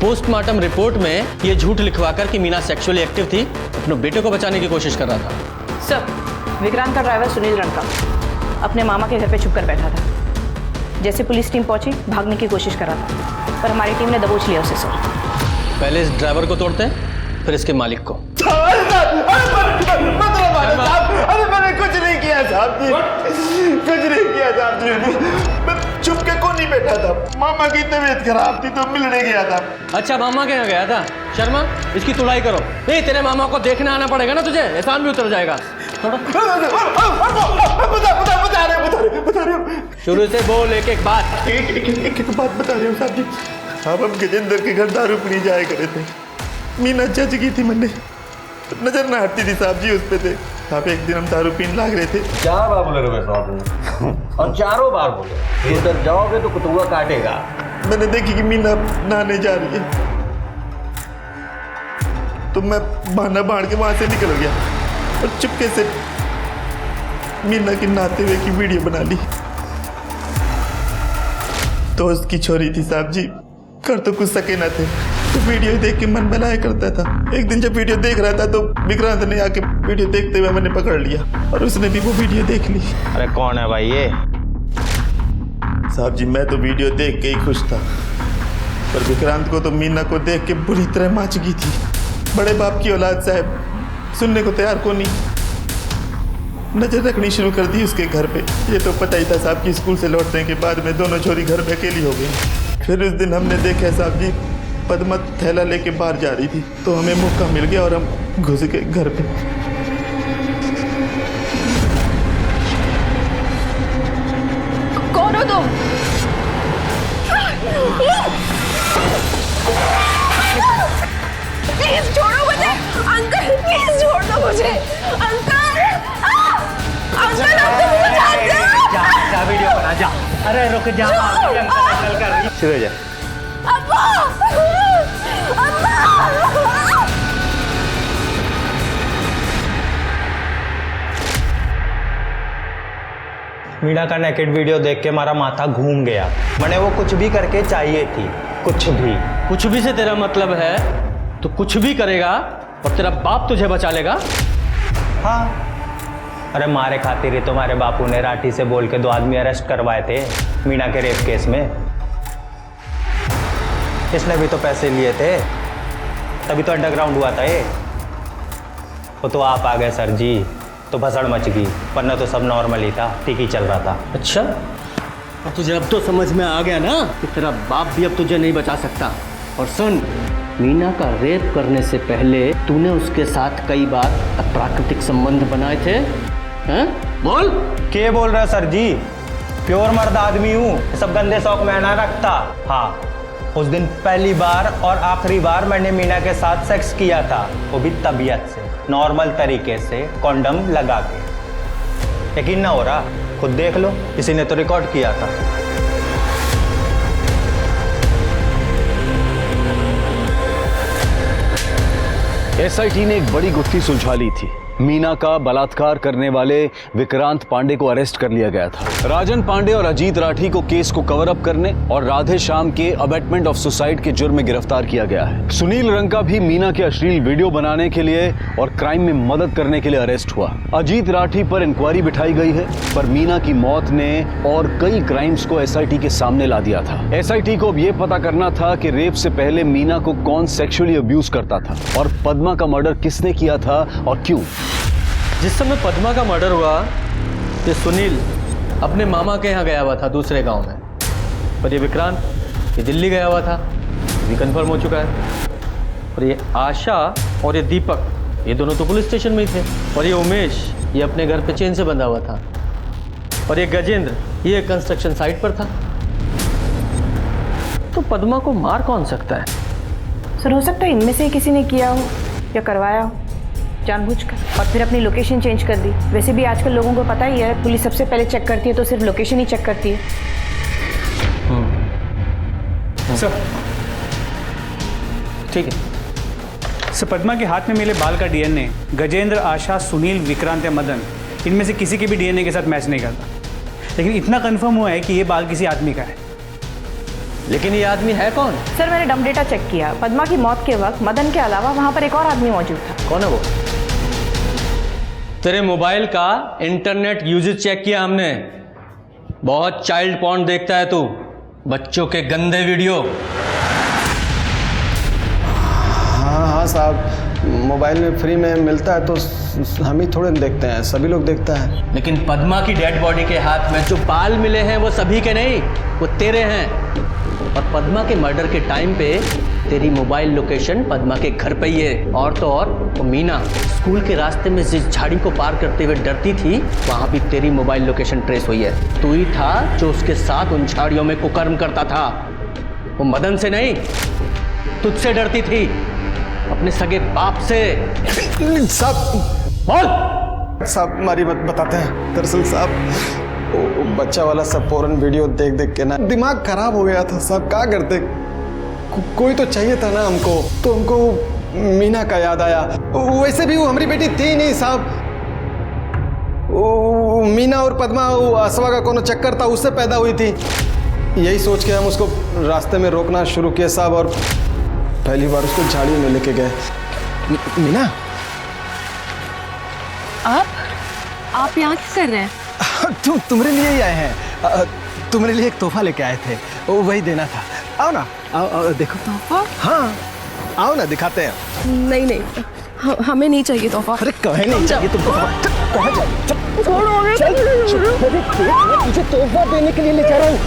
पोस्टमार्टम रिपोर्ट में ये झूठ लिखवाकर कि मीना सेक्सुअली एक्टिव थी अपने बेटे को बचाने की कोशिश कर रहा था। सर, विक्रांत का ड्राइवर सुनील रंका अपने मामा के घर पे छुप कर बैठा था। जैसे पुलिस टीम पहुंची भागने की कोशिश कर रहा था, पर हमारी टीम ने दबोच लिया उसे। सर, पहले इस ड्राइवर को तोड़ते हैं, फिर इसके मालिक को। अरे मैंने कुछ नहीं किया साहब जी, कुछ नहीं किया साहब जी। मैं चुप के को नहीं बैठा था, मामा की तबीयत खराब थी तो मिलने गया था। अच्छा, मामा के यहाँ गया था। शर्मा, इसकी तुड़ाई करो। नहीं, तेरे मामा को देखने आना पड़ेगा ना तुझे, एहसान भी उतर जाएगा। बता रहे हो। शुरू से बोल, एक एक बात। एक बात बता रहे हो साहब जी। साहब, हम गजेंद्र के घर दारू पीने जाया करे थे। मीना जज की थी, मैंने नजर ना हटती थी साहब जी उस पे थे। साहब, एक दिन हम दारू पीने लाग रहे थे। 4 बार बोले रहे साहब और चारों बार बोले उधर जाओगे तो कुतुआ काटेगा। मैंने देखी कि मीना नहाने जा रही है तो मैं बहाना बांध के वहां से निकल गया और चुपके से मीना की नहाते हुए की वीडियो बना ली। दोस्त की छोरी थी साहब जी, कर तो कुछ सके ना थे, तो वीडियो देख के मन बनाया करता था। एक दिन जब वीडियो देख रहा था तो विक्रांत ने आके वीडियो देखते हुए मैंने पकड़ लिया और उसने भी वो वीडियो देख ली। अरे कौन है भाई ये? साहब जी, मैं तो वीडियो देख के ही खुश था, पर विक्रांत को तो मीना को देख के बुरी तरह माँ चुकी थी। बड़े बाप की औलाद साहब, सुनने को तैयार को नहीं। नजर रखनी शुरू कर दी उसके घर पे। ये तो पता ही था साहब कि स्कूल से लौटने के बाद में दोनों छोरी घर पे अकेली हो गई। फिर उस दिन हमने देखा साहब जी, पद्मा थैला लेके बाहर जा रही थी तो हमें मौका मिल गया और हम घुस गए घर पे। कौन हो तुम? प्लीज छोड़ो मुझे, अंकल प्लीज छोड़ दो मुझे, अंकल। अंकल, आप तो मुझे जानते हो। जा वीडियो बना जा। अरे रुक जा, अंकल कर शुरू हो जा। अब्बा, अब्बा। मीना का नेकेड वीडियो देख के हमारा माथा घूम गया। मैंने वो कुछ भी करके चाहिए थी, कुछ भी। कुछ भी से तेरा मतलब है तो कुछ भी करेगा और तेरा बाप तुझे बचा लेगा? हाँ, अरे मारे खातिर ही तुम्हारे बापू ने राठी से बोल के 2 आदमी अरेस्ट करवाए थे मीना के रेप केस में। इसने भी तो पैसे लिए थे, तभी तो अंडरग्राउंड हुआ था ये। वो तो आप आ गए सर जी, तो भसड़ मच गई, वरना तो सब नॉर्मल ही था, ठीक ही चल रहा था। अच्छा, और तुझे अब तो समझ में आ गया ना कि तेरा बाप भी अब तुझे नहीं बचा सकता। और सुन, मीना का रेप करने से पहले तूने उसके साथ कई बार अप्राकृतिक संबंध बनाए थे, हैं? बोल। क्या बोल रहे हो सर जी? प्योर मर्द आदमी हूँ, सब गंदे शौक में ना रखता। हाँ, उस दिन पहली बार और आखिरी बार मैंने मीना के साथ सेक्स किया था, वो भी तबीयत से, नॉर्मल तरीके से, कॉन्डम लगा के। यकीन ना हो रहा? खुद देख लो, किसी ने तो रिकॉर्ड किया था। एसआईटी ने एक बड़ी गुत्थी सुलझा ली थी। मीना का बलात्कार करने वाले विक्रांत पांडे को अरेस्ट कर लिया गया था। राजन पांडे और अजीत राठी को केस को कवर अप करने और राधे श्याम के अबेटमेंट ऑफ सुसाइड के जुर्म में गिरफ्तार किया गया है। सुनील रंका भी मीना के अश्लील वीडियो बनाने के लिए और क्राइम में मदद करने के लिए अरेस्ट हुआ। अजीत राठी पर इंक्वायरी बिठाई गई है, पर मीना की मौत ने और कई क्राइम्स को एसआईटी के सामने ला दिया था। एसआईटी को अब यह पता करना था कि रेप से पहले मीना को कौन सेक्सुअली अब्यूज करता था और पद्मा का मर्डर किसने किया था और क्यों। जिस समय पद्मा का मर्डर हुआ, ये सुनील अपने मामा के यहाँ गया हुआ था दूसरे गांव में, और ये विक्रांत ये दिल्ली गया हुआ था, ये कंफर्म हो चुका है। और ये आशा और ये दीपक, ये दोनों तो पुलिस स्टेशन में ही थे। और ये उमेश, ये अपने घर पे चेन से बंधा हुआ था। और ये गजेंद्र, ये कंस्ट्रक्शन साइट पर था। तो पद्मा को मार कौन सकता है? सर, हो सकता है इनमें से किसी ने किया हो या करवाया हो जानबूझकर, और फिर अपनी लोकेशन चेंज कर दी। वैसे भी आजकल लोगों को पता ही है, पुलिस सबसे पहले चेक करती है तो सिर्फ लोकेशन ही चेक करती है। सर, ठीक है सर, पद्मा के हाथ में मिले बाल का डीएनए गजेंद्र, आशा, सुनील, विक्रांत या मदन इनमें से किसी के भी डीएनए के साथ मैच नहीं करता। लेकिन इतना कंफर्म हुआ है कि ये बाल किसी आदमी का है। लेकिन ये आदमी है कौन? सर मैंने डम डेटा चेक किया, पद्मा की मौत के वक्त मदन के अलावा वहाँ पर एक और आदमी मौजूद था। कौन है वो? तेरे मोबाइल का इंटरनेट यूजेज चेक किया हमने। बहुत चाइल्ड पॉर्न देखता है तू, बच्चों के गंदे वीडियो। हाँ साहब, मोबाइल में फ्री में मिलता है तो हम ही थोड़े देखते हैं, सभी लोग देखता है। लेकिन पद्मा की डेड बॉडी के हाथ में जो बाल मिले हैं वो सभी के नहीं, वो तेरे हैं। और पद्मा के मर्डर के टाइम पे तेरी मोबाइल लोकेशन पद्मा के घर पे ही है। और तो और वो मीना स्कूल के रास्ते में जिस झाड़ी को पार करते हुए डरती थी, वहां भी तेरी मोबाइल लोकेशन ट्रेस हुई है। तू ही था जो उसके साथ उन झाड़ियों में कुकर्म करता था। वो मदन से नहीं, तुझसे डरती थी, अपने सगे बाप से। साहब बोल। साहब हमारी बात बताते हैं। दरअसल साहब वो बच्चा वाला सब फौरन वीडियो देख देख के ना दिमाग खराब हो गया था साहब। क्या करते, कोई तो चाहिए था ना हमको, तो हमको मीना का याद आया। वैसे भी वो हमारी बेटी थी नहीं साहब, मीना और पद्मा वो असवा का कोनो चक्कर था, उससे पैदा हुई थी। यही सोच के हम उसको रास्ते में रोकना शुरू किया साहब, और पहली बार उसको झाड़ी में लेके गए। मीना, आप यहाँ क्या कर रहे हैं? तुम्हारे लिए ही आए हैं। तुम्हारे लिए एक तोहफा लेके आए थे, वो वही देना था। आओ ना, आओ देखो। तोहफा? हाँ आओ ना, दिखाते हैं। नहीं नहीं, हमें नहीं चाहिए तोहफा। अरे कहे नहीं चाहिए तुमको? तुझे तोहफा देने के लिए ले जा रहा हूँ।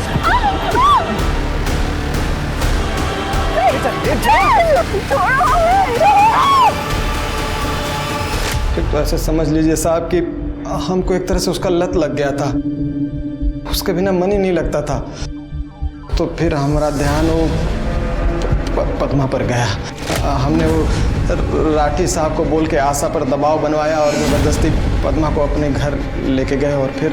तो ऐसे समझ लीजिए साहब कि हमको एक तरह से उसका लत लग गया था, उसके बिना मन ही नहीं लगता था। तो फिर हमारा ध्यान वो पद्मा पर गया। हमने वो राठी साहब को बोल के आशा पर दबाव बनवाया और जबरदस्ती पद्मा को अपने घर लेके गए। और फिर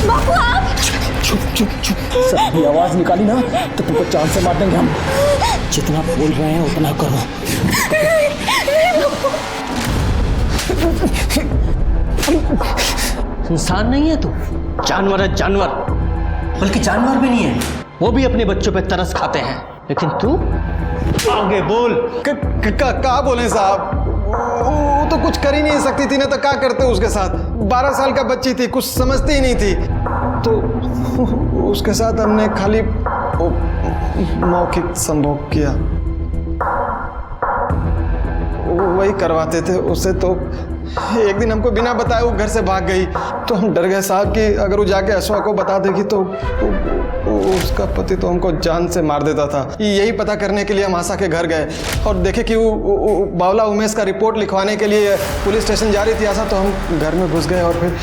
बापू आप चुप चुप चुप, सभी आवाज निकाली ना तो तुमको चांद से मार देंगे हम। जितना बोल रहे हैं उतना करो। इंसान नहीं है तू, जानवर है, जानवर। बल्कि जानवर भी नहीं है, वो भी अपने बच्चों पे तरस खाते हैं। लेकिन तू आगे बोल। क्या बोले साहब, वो तो कुछ कर ही नहीं सकती थी ना, तो क्या करते उसके साथ। 12 साल का बच्ची थी, कुछ समझती ही नहीं थी। तो उसके साथ हमने खाली मौखिक संभोग किया, वही करवाते थे उससे। तो एक दिन हमको बिना बताए वो घर से भाग गई, तो हम डर गए साहब कि अगर वो जाके अश्वा को बता देगी तो उसका पति तो हमको जान से मार देता था। यही पता करने के लिए हम आशा के घर गए और देखे कि वो बावला उमेश का रिपोर्ट लिखवाने के लिए पुलिस स्टेशन जा रही थी आशा। तो हम घर में घुस गए और फिर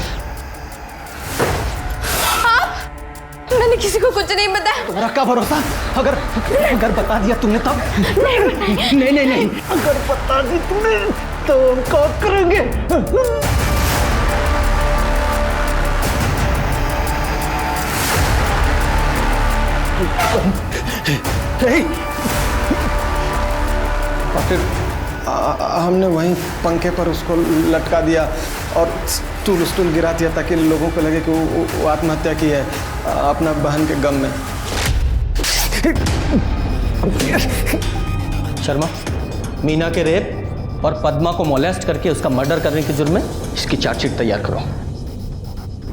मैंने किसी को कुछ नहीं बताया। तुम्हारा क्या भरोसा, अगर बता दिया तुमने तब? नहीं, अगर बता दी तुमने तो हम क्या करेंगे? और फिर हमने वहीं पंखे पर उसको लटका दिया और स्टूल गिरा दिया ताकि लोगों को लगे कि वो आत्महत्या की है अपना बहन के गम में। शर्मा, मीना के रेप और पद्मा को मोलेस्ट करके उसका मर्डर करने के जुर्म में इसकी चार्जशीट तैयार करो।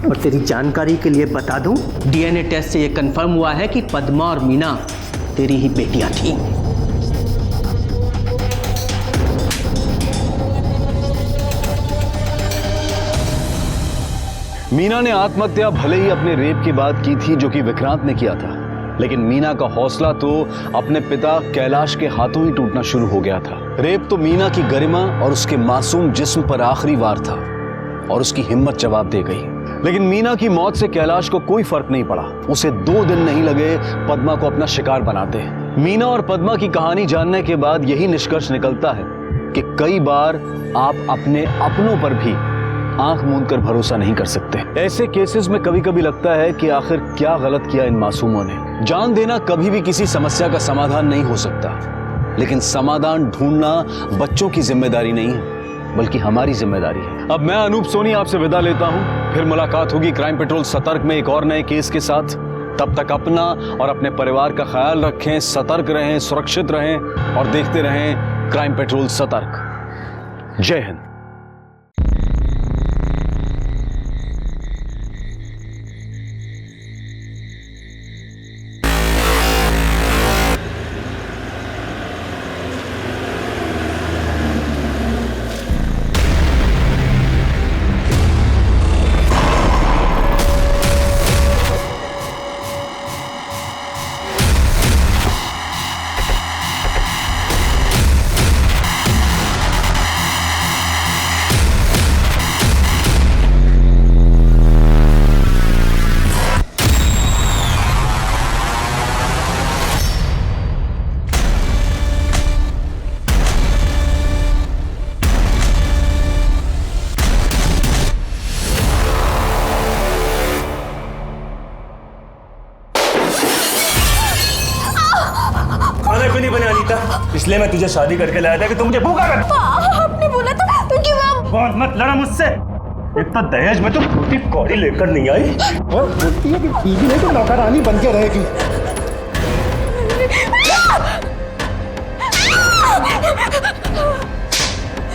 और तेरी जानकारी के लिए बता दूं, डीएनए टेस्ट से यह कंफर्म हुआ है कि पद्मा और मीना तेरी ही बेटियां थी। मीना ने आत्महत्या भले ही अपने रेप की बात की थी जो कि विक्रांत ने किया था, लेकिन मीना का हौसला तो अपने पिता कैलाश के हाथों ही टूटना शुरू हो गया था। रेप तो मीना की गरिमा और उसके मासूम जिस्म पर आखिरी वार था और उसकी हिम्मत जवाब दे गई। लेकिन मीना की मौत से कैलाश को कोई फर्क नहीं पड़ा। उसे 2 दिन नहीं लगे पद्मा को अपना शिकार बनाते। मीना और पद्मा की कहानी जानने के बाद यही निष्कर्ष निकलता है कि कई बार आप अपने अपनों पर भी आंख मूंद कर भरोसा नहीं कर सकते। ऐसे केसेस में कभी कभी लगता है कि आखिर क्या गलत किया इन मासूमों ने। जान देना कभी भी किसी समस्या का समाधान नहीं हो सकता, लेकिन समाधान ढूंढना बच्चों की जिम्मेदारी नहीं है, बल्कि हमारी जिम्मेदारी है। अब मैं अनूप सोनी आपसे विदा लेता हूं, फिर मुलाकात होगी क्राइम पेट्रोल सतर्क में एक और नए केस के साथ। तब तक अपना और अपने परिवार का ख्याल रखें, सतर्क रहें, सुरक्षित रहें और देखते रहें क्राइम पेट्रोल सतर्क। जय हिंद। इसलिए मैं तुझे शादी करके लाया था कि तू मुझे भूखा कर। आपने बोला था तो क्यों बहुत मत लड़ा मुझसे। इतना दहेज में तो रोटी कौड़ी लेकर नहीं आई और बोलती है कि बीवी नहीं तो नौकरानी बन के रहेगी।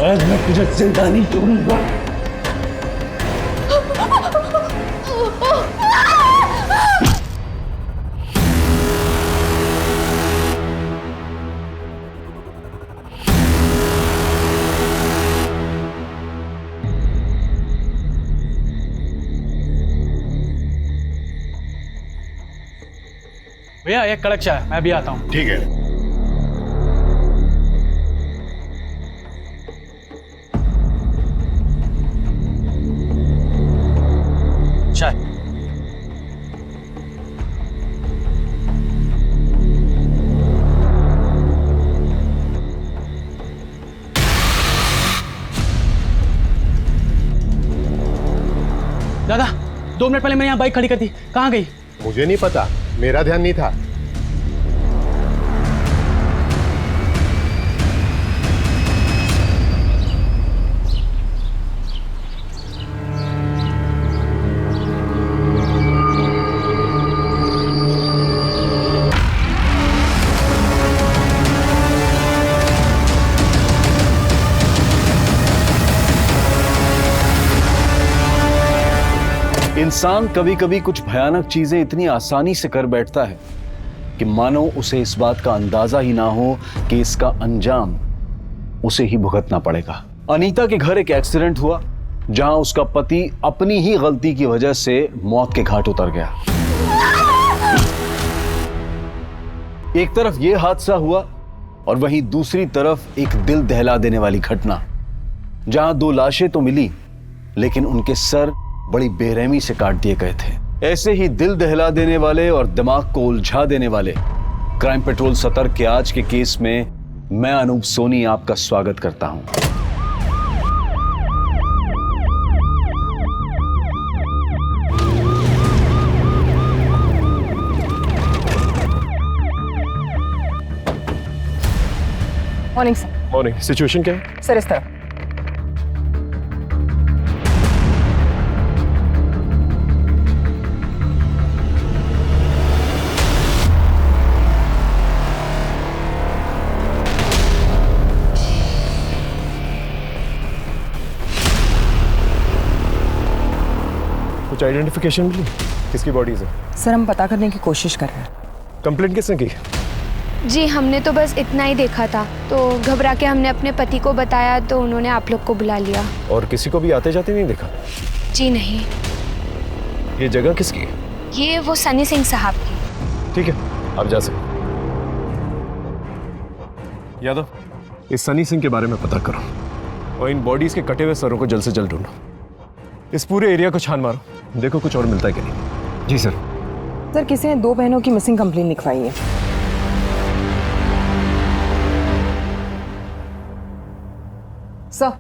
आज मैं तुझे जिंदा नहीं छोड़ूंगा। भैया एक कड़क चाय, मैं भी आता हूँ। ठीक है। चाय। दादा 2 मिनट पहले मैंने यहाँ बाइक खड़ी कर दी, कहाँ गई? मुझे नहीं पता, मेरा ध्यान नहीं था। इंसान कभी कभी कुछ भयानक चीजें इतनी आसानी से कर बैठता है कि मानो उसे इस बात का अंदाजा ही ना हो कि इसका अंजाम उसे ही भुगतना पड़ेगा। अनीता के घर एक एक्सीडेंट हुआ जहां उसका पति अपनी ही गलती की वजह से मौत के घाट उतर गया। एक तरफ यह हादसा हुआ और वहीं दूसरी तरफ एक दिल दहला देने वाली घटना, जहां 2 लाशें तो मिली लेकिन उनके सर बड़ी बेरहमी से काट दिए गए थे। ऐसे ही दिल दहला देने वाले और दिमाग को उलझा देने वाले क्राइम पेट्रोल सतर्क के आज के केस में मैं अनूप सोनी आपका स्वागत करता हूं। Morning sir. मॉर्निंग। सिचुएशन क्या है? सर इस तरह कुछ आइडेंटिफिकेशन मिली? किसकी बॉडीज है? सर हम पता करने की कोशिश कर रहे हैं। कंप्लेंट किसने की? जी हमने तो बस इतना ही देखा था, तो घबरा के हमने अपने पति को बताया तो उन्होंने आप लोग को बुला लिया। और किसी को भी आते जाते नहीं देखा? जी नहीं। ये जगह किसकी? ये वो सनी सिंह साहब की। ठीक है, आप जा सकते। यादव, इस सनी सिंह के बारे में पता करो और इन बॉडीज के कटे हुए सरों को जल्द से जल्द ढूंढो। इस पूरे एरिया को छान मारो, देखो कुछ और मिलता है कि नहीं। जी सर। सर किसी ने 2 बहनों की मिसिंग कंप्लेंट लिखवाई है। सर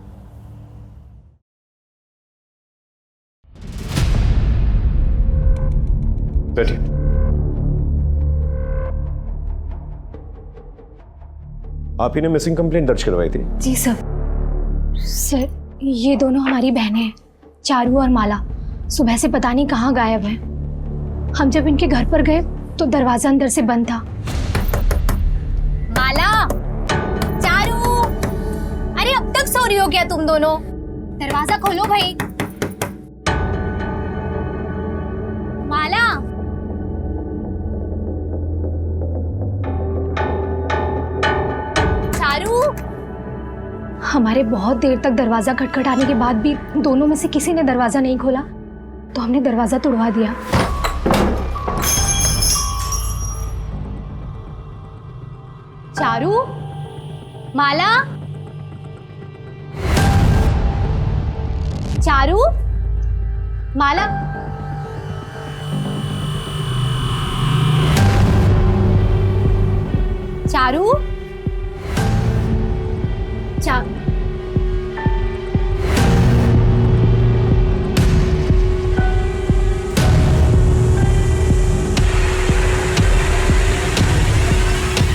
बैठिए। आप ही ने मिसिंग कंप्लेंट दर्ज करवाई थी? जी सर, ये दोनों हमारी बहनें हैं, चारू और माला। सुबह से पता नहीं कहाँ गायब है। हम जब इनके घर पर गए तो दरवाजा अंदर से बंद था। माला, चारू, अरे अब तक सो रही हो क्या तुम दोनों? दरवाजा खोलो भाई। माला, चारू। हमारे बहुत देर तक दरवाजा खटखटाने के बाद भी दोनों में से किसी ने दरवाजा नहीं खोला, तो हमने दरवाजा तोड़वा दिया। चारू, माला, चारू, माला, चारू,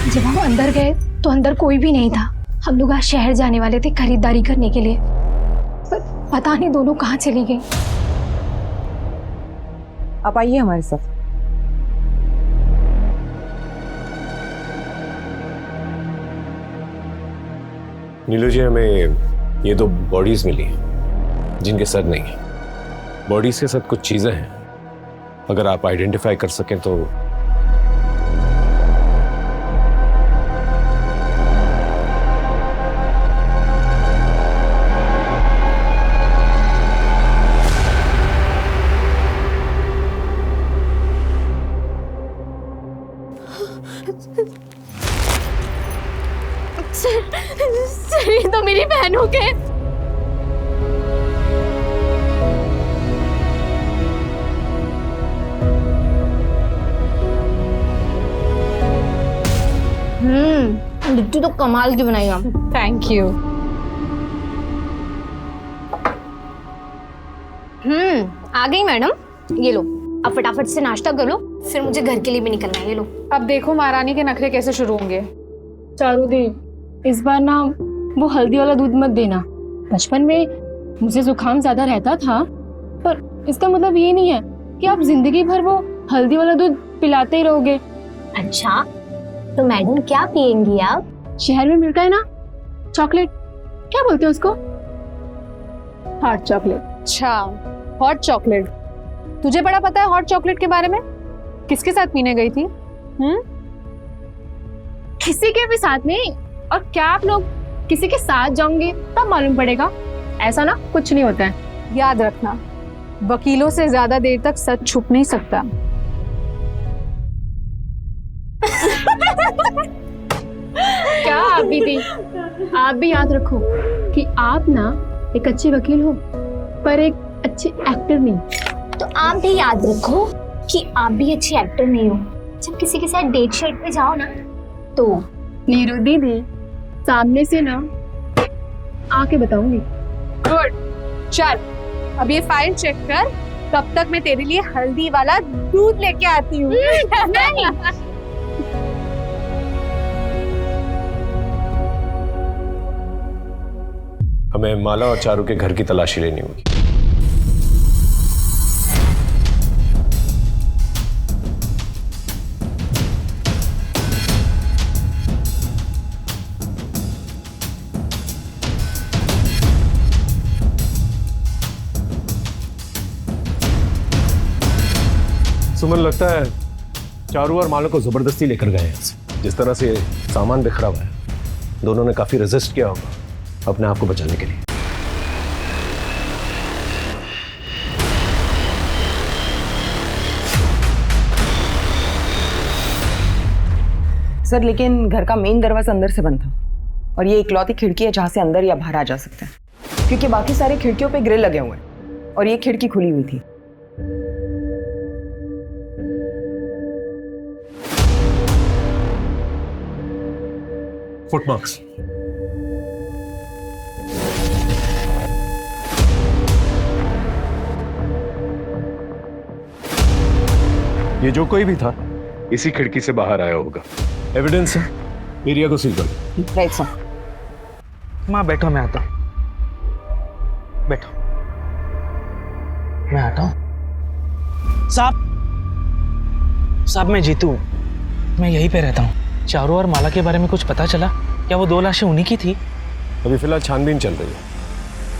जब हम अंदर गए तो अंदर कोई भी नहीं था। हम लोग आज शहर जाने वाले थे खरीदारी करने के लिए, पर पता नहीं दोनों कहाँ चली गई। आप आइए हमारे साथ। नीलू जी, हमें ये दो बॉडीज मिली हैं जिनके सर नहीं है। बॉडीज के साथ कुछ चीजें हैं, अगर आप आइडेंटिफाई कर सकें तो। सर, ये तो मेरी बहनों के। लिट्टी तो कमाल की बनाई आप। Thank you. आ गई मैडम, ये लो। अब फटाफट से नाश्ता कर लो, फिर मुझे घर के लिए भी निकलना है। ये लो। अब देखो महारानी के नखरे कैसे शुरू होंगे। चारू दी, इस बार ना वो हल्दी वाला दूध मत देना। बचपन में मुझे जुकाम ज्यादा रहता था, पर इसका मतलब ये नहीं है कि आप जिंदगी भर वो हल्दी वाला दूध पिलाते ही रहोगे। अच्छा, तो मैडम क्या पियेंगी आप? शहर में मिलता है ना चॉकलेट, क्या बोलते हैं उसको? Hot chocolate. अच्छा, हॉट चॉकलेट। तुझे बड़ा पता है हॉट चॉकलेट के बारे में? किसके साथ पीने गई थी? किसी के भी साथ नहीं। और क्या आप लोग किसी के साथ जाओगे तब मालूम पड़ेगा? ऐसा ना कुछ नहीं होता है। याद रखना, वकीलों से ज्यादा देर तक सच छुप नहीं सकता। क्या आप दीदी, आप भी याद रखो कि आप ना एक अच्छे वकील हो, पर एक अच्छे एक्टर नहीं। तो आप भी याद रखो कि आप भी अच्छी एक्टर नहीं हो। जब किसी के साथ डेट शेट पे जाओ ना, तो नीरू दीदी सामने से ना आके बताऊंगी। गुड, चल अब ये फाइल चेक कर, तब तक मैं तेरे लिए हल्दी वाला दूध लेके आती हूँ। नहीं। हमें माला और चारू के घर की तलाशी लेनी होगी। सुमन, लगता है चारू और माला को जबरदस्ती लेकर गए हैं। जिस तरह से सामान बिखरा हुआ है, दोनों ने काफी रेजिस्ट किया होगा अपने आप को बचाने के लिए। सर, लेकिन घर का मेन दरवाजा अंदर से बंद था और ये इकलौती खिड़की है जहां से अंदर या बाहर आ जा सकते हैं, क्योंकि बाकी सारी खिड़कियों पे ग्रिल लगे हुए हैं और ये खिड़की खुली हुई थी। फुटमार्क्स। ये जो कोई भी था इसी खिड़की से बाहर आया होगा। एविडेंस है एरिया को सील कर। Right sir. माँ बैठो, मैं आता हूँ। बैठो, मैं आता हूँ। साहब मैं जीतू हूँ, मैं यहीं पे रहता हूँ। चारू और माला के बारे में कुछ पता चला? क्या वो 2 लाशें उन्हीं की थी? अभी फिलहाल छानबीन चल रही है।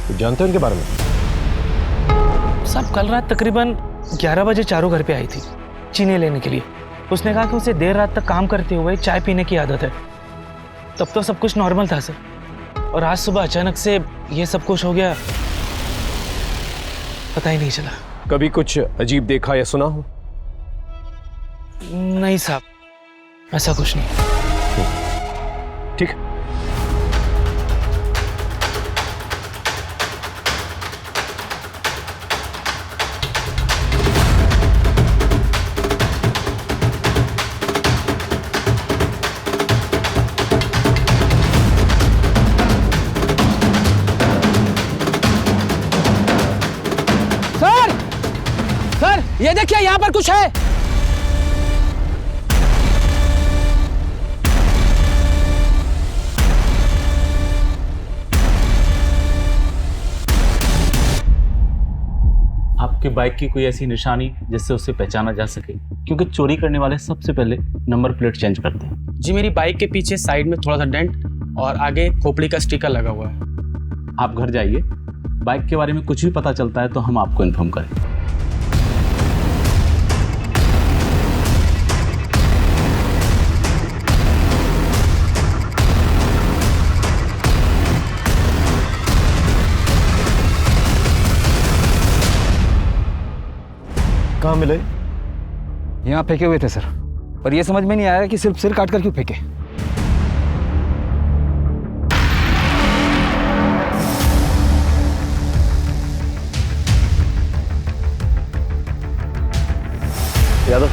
तो जानते हो उनके बारे में? साहब कल रात तकरीबन 11 बजे चारू घर पे आई थी चीनी लेने के लिए। उसने कहा कि उसे देर रात तक काम करते हुए चाय पीने की आदत है। तब तो सब कुछ नॉर्मल था सर, और आज सुबह अचानक से ये सब कुछ हो गया, पता ही नहीं चला। कभी कुछ अजीब देखा या सुना हो? नहीं साहब, ऐसा कुछ नहीं। ठीक है। सर ये देखिए, यहाँ पर कुछ है। आपके बाइक की कोई ऐसी निशानी जिससे उसे पहचाना जा सके? क्योंकि चोरी करने वाले सबसे पहले नंबर प्लेट चेंज करते हैं। जी मेरी बाइक के पीछे साइड में थोड़ा सा डेंट और आगे खोपड़ी का स्टिकर लगा हुआ है। आप घर जाइए, बाइक के बारे में कुछ भी पता चलता है तो हम आपको इन्फॉर्म करें। कहाँ मिले? यहाँ फेंके हुए थे सर, पर यह समझ में नहीं आया कि सिर्फ सिर काट कर क्यों फेंके। यादव,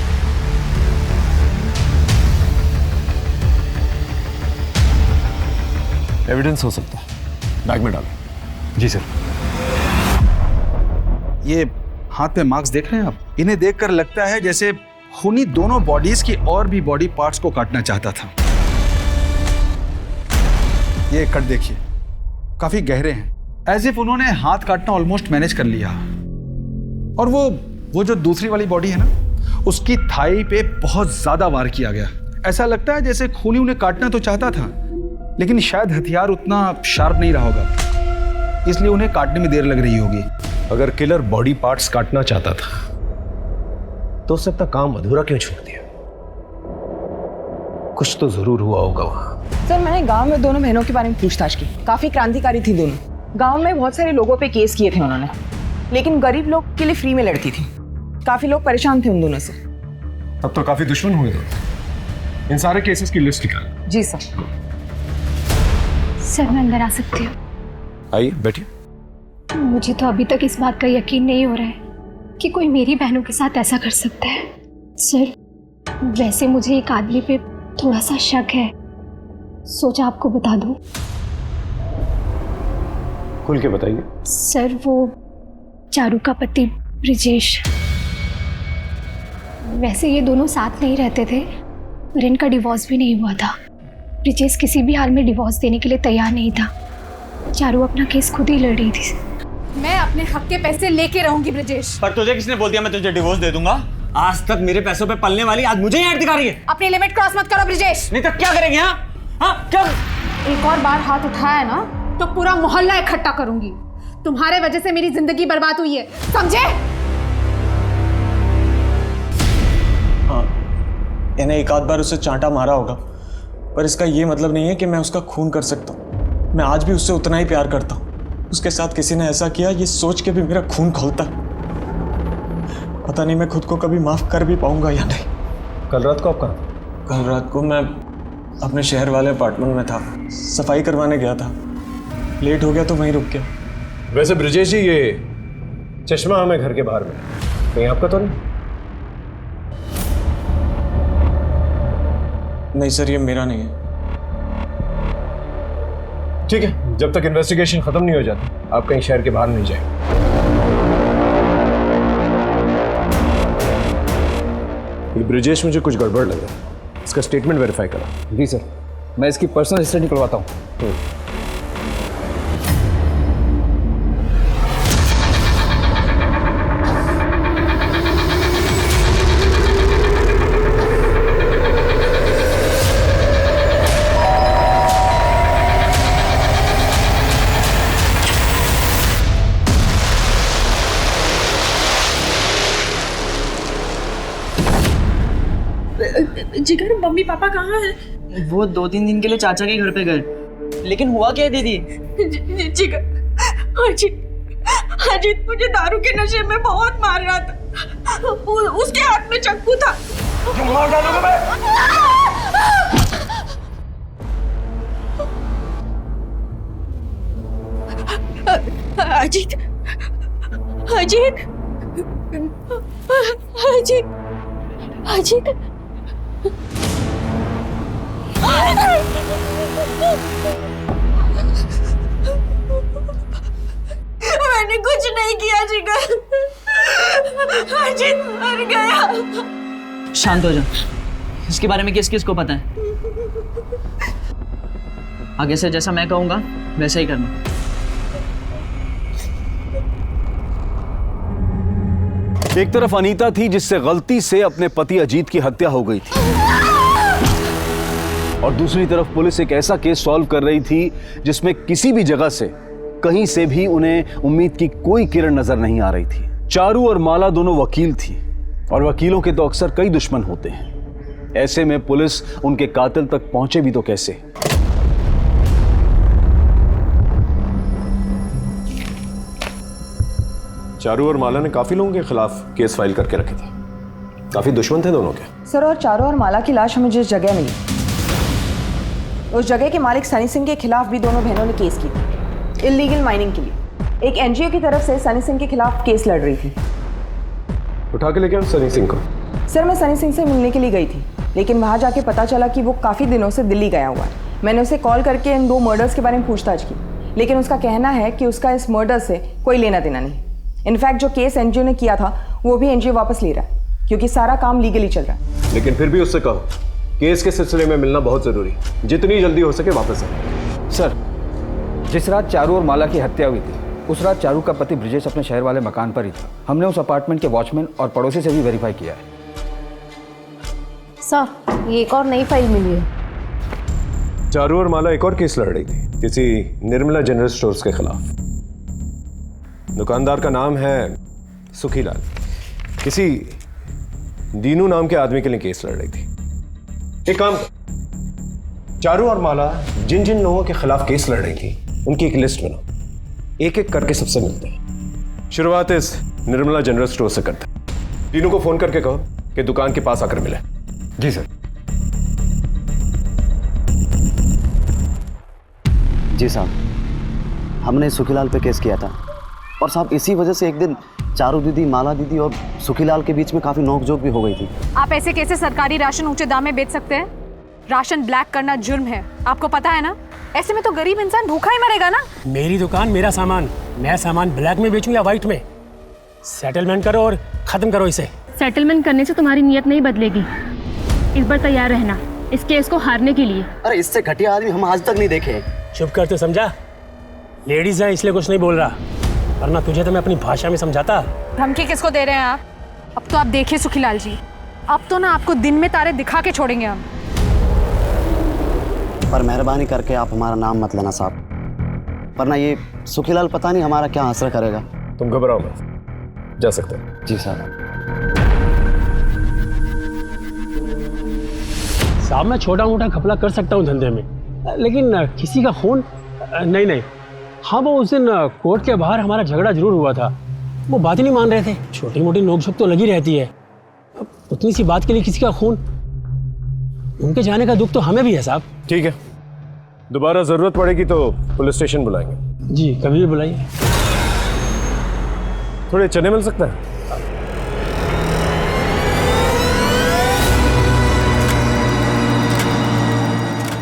एविडेंस हो सकता है, बैग में डालो। जी सर। ये हाथ पे मार्क्स देख रहे हैं आप? इन्हें देखकर लगता है जैसे खूनी दोनों बॉडीज की और भी बॉडी पार्ट्स को काटना चाहता था। ये कट देखिए, काफी गहरे हैं, एज इफ उन्होंने हाथ काटना ऑलमोस्ट मैनेज कर लिया। और वो जो दूसरी वाली बॉडी है ना, उसकी थाई पे बहुत ज्यादा वार किया गया। ऐसा लगता है जैसे खूनी उन्हें काटना तो चाहता था, लेकिन शायद हथियार उतना शार्प नहीं रहा होगा, इसलिए उन्हें काटने में देर लग रही होगी। अगर किलर बॉडी पार्ट्स काटना चाहता था तो उसने अपना काम अधूरा क्यों छोड़ दिया? कुछ तो जरूर हुआ होगा वहां। सर मैंने गांव में दोनों बहनों के बारे में पूछताछ की, काफी क्रांतिकारी थी दोनों। गांव में बहुत सारे लोगों पे केस किए थे उन्होंने, लेकिन गरीब लोग के लिए फ्री में लड़ती थी। काफी लोग परेशान थे उन दोनों से। अब तो काफी दुश्मन हुए दोनों। इन सारे केसेस की लिस्ट निकाल। जी सर। सर मैं अंदर आ सकती हूँ? आइए बैठिए। मुझे तो अभी तक इस बात का यकीन नहीं हो रहा है कि कोई मेरी बहनों के साथ ऐसा कर सकता है। सर वैसे मुझे एक आदमी पे थोड़ा सा शक है, सोचा आपको बता दूं। खुल के बताइए। सर वो चारू का पति ब्रिजेश, वैसे ये दोनों साथ नहीं रहते थे, पर इनका डिवोर्स भी नहीं हुआ था। ब्रिजेश किसी भी हाल में डिवोर्स देने के लिए तैयार नहीं था। चारू अपना केस खुद ही लड़ रही थी। मैं अपने हक के पैसे लेके रहूंगी ब्रिजेश। पर तुझे किसने बोल दिया मैं तुझे डिवोर्स दे दूंगा? आज तक मेरे पैसों पे पलने वाली आज मुझे ही ऐड दिखा रही है। अपनी लिमिट क्रॉस मत करो ब्रिजेश। नहीं तो क्या करेंगे? हाँ क्या? एक और बार हाथ उठाया ना तो पूरा मोहल्ला इकट्ठा करूंगी। तुम्हारे वजह से मेरी जिंदगी बर्बाद हुई है, समझे? हाँ, इन्हें एक आध बार उसे चांटा मारा होगा, पर इसका ये मतलब नहीं है कि मैं उसका खून कर सकता हूँ। मैं आज भी उससे उतना ही प्यार करता हूँ। उसके साथ किसी ने ऐसा किया ये सोच के भी मेरा खून खौलता है। पता नहीं मैं खुद को कभी माफ कर भी पाऊंगा या नहीं। कल रात को आप कहाँ? कल रात को मैं अपने शहर वाले अपार्टमेंट में था, सफाई करवाने गया था। लेट हो गया तो वहीं रुक गया। वैसे ब्रिजेश जी, ये चश्मा हमें घर के बाहर में कहीं आपका तो नहीं? नहीं सर, ये मेरा नहीं है। ठीक है, जब तक इन्वेस्टिगेशन खत्म नहीं हो जाती आप कहीं शहर के बाहर नहीं जाएंगे। ये ब्रिजेश मुझे कुछ गड़बड़ लगा, इसका स्टेटमेंट वेरीफाई करा। जी सर। मैं इसकी पर्सनल हिस्ट्री निकलवाता हूँ। जिगर, मम्मी पापा कहाँ हैं? वो 2-3 दिन के लिए चाचा के घर पे गए। लेकिन हुआ क्या है दीदी? जिगर, अजीत मुझे दारू के नशे में बहुत मार रहा था। उसके हाथ में चाकू था। मार डालूंगा मैं। अजीत, अजीत, अजीत, अजीत, मैंने कुछ नहीं किया जिगर। अजीत मर गया। शांत हो जा। इसके बारे में किस किस को पता है? आगे से जैसा मैं कहूंगा वैसा ही करना। एक तरफ अनीता थी जिससे गलती से अपने पति अजीत की हत्या हो गई थी, और दूसरी तरफ पुलिस एक ऐसा केस सॉल्व कर रही थी जिसमें किसी भी जगह से, कहीं से भी उन्हें उम्मीद की कोई किरण नजर नहीं आ रही थी। चारू और माला दोनों वकील थी, और वकीलों के तो अक्सर कई दुश्मन होते हैं। ऐसे में पुलिस उनके कातिल तक पहुंचे भी तो कैसे। चारू और माला ने काफी लोगों के खिलाफ केस फाइल करके रखे थे। काफी दुश्मन थे दोनों के। सर, और चारू और माला की लाश हमें जिस जगह मिली, उस जगह के मालिक सनी सिंह के खिलाफ भी दोनों बहनों ने केस की थी, इल्लीगल माइनिंग के लिए। एक एनजीओ की तरफ से सनी सिंह के खिलाफ केस लड़ रही थी। उठा के लेके आओ सनी सिंह को। सर, मैं सनी सिंह से मिलने के लिए गई थी, लेकिन वहाँ जाके पता चला कि वो काफ़ी दिनों से दिल्ली गया हुआ है। मैंने उसे कॉल करके इन 2 मर्डर्स के बारे में पूछताछ की, लेकिन उसका कहना है कि उसका इस मर्डर से कोई लेना देना नहीं। इनफैक्ट जो केस एनजीओ ने किया था वो भी एनजीओ वापस ले रहा है, क्योंकि सारा काम लीगली चल रहा है। लेकिन फिर भी उससे कहो केस के सिलसिले में मिलना बहुत जरूरी, जितनी जल्दी हो सके वापस आए। सर, जिस रात चारू और माला की हत्या हुई थी, उस रात चारू का पति ब्रिजेश अपने शहर वाले मकान पर ही था। हमने उस अपार्टमेंट के वॉचमैन और पड़ोसी से भी वेरीफाई किया है। सर, ये एक और नई फाइल मिली है। चारू और माला एक और केस लड़ रही थी, किसी निर्मला जनरल स्टोर्स के खिलाफ। दुकानदार का नाम है सुखीलाल। किसी दीनू नाम के आदमी के लिए केस लड़ रही थी। एक काम कर, चारू और माला जिन जिन लोगों के खिलाफ केस लड़ रही थी उनकी एक लिस्ट बनाओ, एक एक करके सबसे मिलते हैं। शुरुआत इस निर्मला जनरल स्टोर से करते हैं। दीनू को फोन करके कहो कि दुकान के पास आकर मिले। जी सर। जी साहब, हमने सुखीलाल पे केस किया था, और साहब इसी वजह से एक दिन चारू दीदी, माला दीदी और सुखीलाल के बीच में काफी नोकझोंक भी हो गई थी। आप ऐसे कैसे सरकारी राशन ऊंचे दाम में बेच सकते हैं? राशन ब्लैक करना जुर्म है, आपको पता है ना? ऐसे में तो गरीब इंसान भूखा ही मरेगा ना। मेरी दुकान, मेरा सामान, मैं सामान ब्लैक में बेचूं या व्हाइट में? सेटलमेंट करो और खत्म करो इसे। सेटलमेंट करने से तुम्हारी नीयत नहीं बदलेगी। इस बार तैयार रहना इस केस को हारने के लिए। अरे इससे घटिया आदमी हम आज तक नहीं देखे। चुप करते, समझा? लेडीज है इसलिए कुछ नहीं बोल रहा, वरना तुझे तो मैं अपनी भाषा में समझाता। धमकी किसको दे रहे हैं आप? अब तो आप देखिए सुखीलाल जी, अब तो ना आपको दिन में तारे दिखा के छोड़ेंगे हम। पर मेहरबानी करके आप हमारा नाम मत लेना साहब, वरना ये सुखीलाल पता नहीं हमारा क्या आसरा करेगा। तुम घबराओ मत, जा सकते हैं। जी साहब। साहब, मैं छोटा मोटा घपला कर सकता हूँ धंधे में, लेकिन किसी का खून नहीं। हाँ, वो उस दिन कोर्ट के बाहर हमारा झगड़ा जरूर हुआ था, वो बात ही नहीं मान रहे थे। छोटी मोटी नोकझोंक तो लगी रहती है, अब उतनी सी बात के लिए किसी का खून, उनके जाने का दुख तो हमें भी है साहब। ठीक है, दोबारा जरूरत पड़ेगी तो पुलिस स्टेशन बुलाएंगे। जी, कभी भी बुलाइए। थोड़े चने मिल सकता है?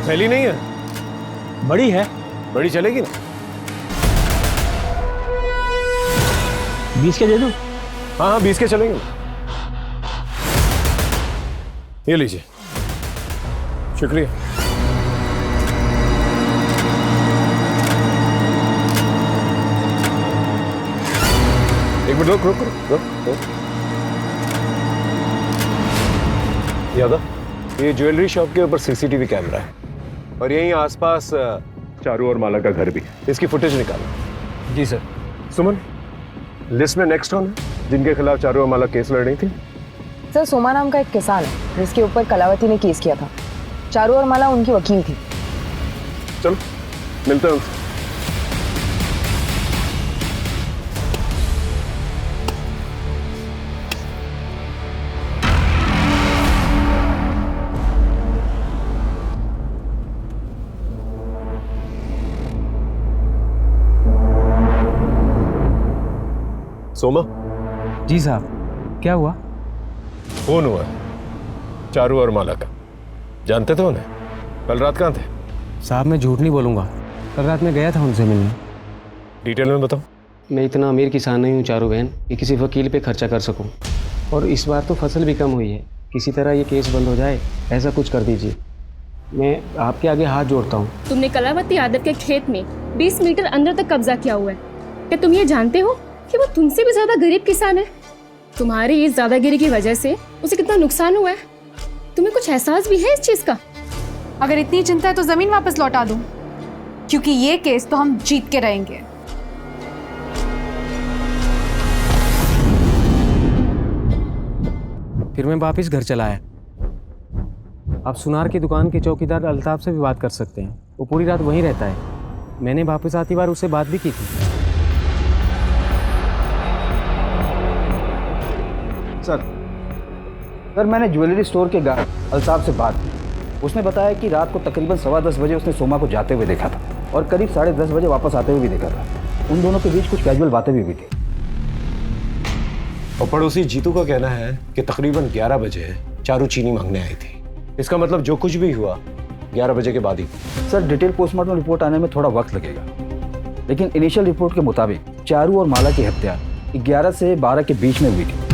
थैली नहीं है? बड़ी है। बड़ी चलेगी ना? 20 के दे दूं? हाँ, 20 के चलेंगे। ये लीजिए। शुक्रिया। एक मिनट रुक रुक रुक रुक रुक। यादव, ये ज्वेलरी शॉप के ऊपर सीसीटीवी कैमरा है और यहीं आसपास चारू और माला का घर भी है। इसकी फुटेज निकालो। जी सर। सुमन, लिस्ट में नेक्स्ट कौन है जिनके खिलाफ चारू और माला केस लड़ रही थी? सर, सोमा नाम का एक किसान है जिसके ऊपर कलावती ने केस किया था। चारू और माला उनकी वकील थी। चलो मिलते हैं उनसे। सोमा। जी साहब, क्या हुआ? फोन हुआ चारू और माला का। जानते थे उन्हें? कल रात कहाँ थे? साहब मैं झूठ नहीं बोलूँगा, कल रात में गया था उनसे मिलने। डिटेल में बताओ। मैं इतना अमीर किसान नहीं हूँ चारू बहन कि किसी वकील पे खर्चा कर सकूँ, और इस बार तो फसल भी कम हुई है। किसी तरह ये केस बंद हो जाए, ऐसा कुछ कर दीजिए। मैं आपके आगे हाथ जोड़ता हूँ। तुमने कलावती यादव के खेत में 20 मीटर अंदर तक कब्जा किया हुआ है। क्या तुम ये जानते हो कि वो तुमसे भी ज्यादा गरीब किसान है? तुम्हारी इस ज्यादागिरी की वजह से उसे कितना नुकसान हुआ है, तुम्हें कुछ एहसास भी है इस चीज का? अगर इतनी चिंता है तो जमीन वापस लौटा दूं, क्योंकि ये केस तो हम जीत के रहेंगे। फिर मैं वापस घर चला आया। आप सुनार की दुकान के चौकीदार अल्ताफ से भी बात कर सकते हैं, वो पूरी रात वहीं रहता है। मैंने वापस आती बार उससे बात भी की थी। सर, मैंने ज्वेलरी स्टोर के गार्ड अल्ताफ से बात की। उसने बताया कि रात को तकरीबन 10:15 बजे उसने सोमा को जाते हुए देखा था और करीब 10:30 बजे वापस आते हुए भी देखा था। उन दोनों के बीच कुछ कैजुअल बातें भी हुई थी। और पड़ोसी जीतू का कहना है कि तकरीबन 11 बजे चारू चीनी मांगने आई थी। इसका मतलब जो कुछ भी हुआ 11 बजे के बाद ही। सर, डिटेल पोस्टमार्टम रिपोर्ट आने में थोड़ा वक्त लगेगा, लेकिन इनिशियल रिपोर्ट के मुताबिक चारू और माला की हत्या 11 से 12 के बीच में हुई थी।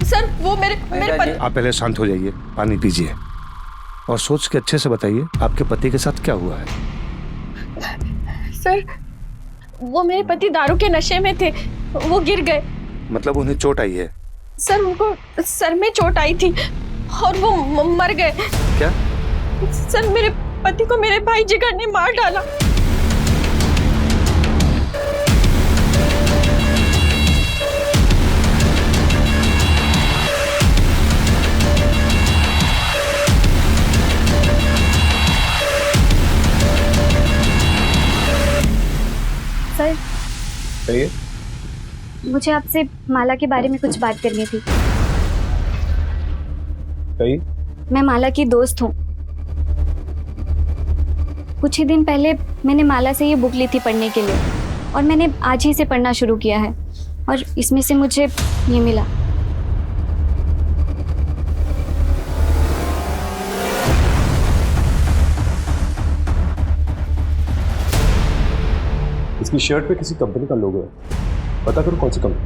सर, वो मेरे पति। आप पहले शांत हो जाइए, पानी पीजिए और सोच के अच्छे से बताइए आपके पति के साथ क्या हुआ है। सर, वो मेरे पति दारू के नशे में थे, वो गिर गए। मतलब उन्हें चोट आई है? सर, उनको सर में चोट आई थी और वो मर गए। क्या? सर, मेरे पति को मेरे भाई जिगर ने मार डाला। सर, कहिए। मुझे आपसे माला के बारे में कुछ बात करनी थी। कहिए। मैं माला की दोस्त हूँ। कुछ ही दिन पहले मैंने माला से ये बुक ली थी पढ़ने के लिए, और मैंने आज ही से पढ़ना शुरू किया है, और इसमें से मुझे ये मिला। इसकी शर्ट पे किसी कंपनी का लोगो है, पता करो कौन सी कंपनी।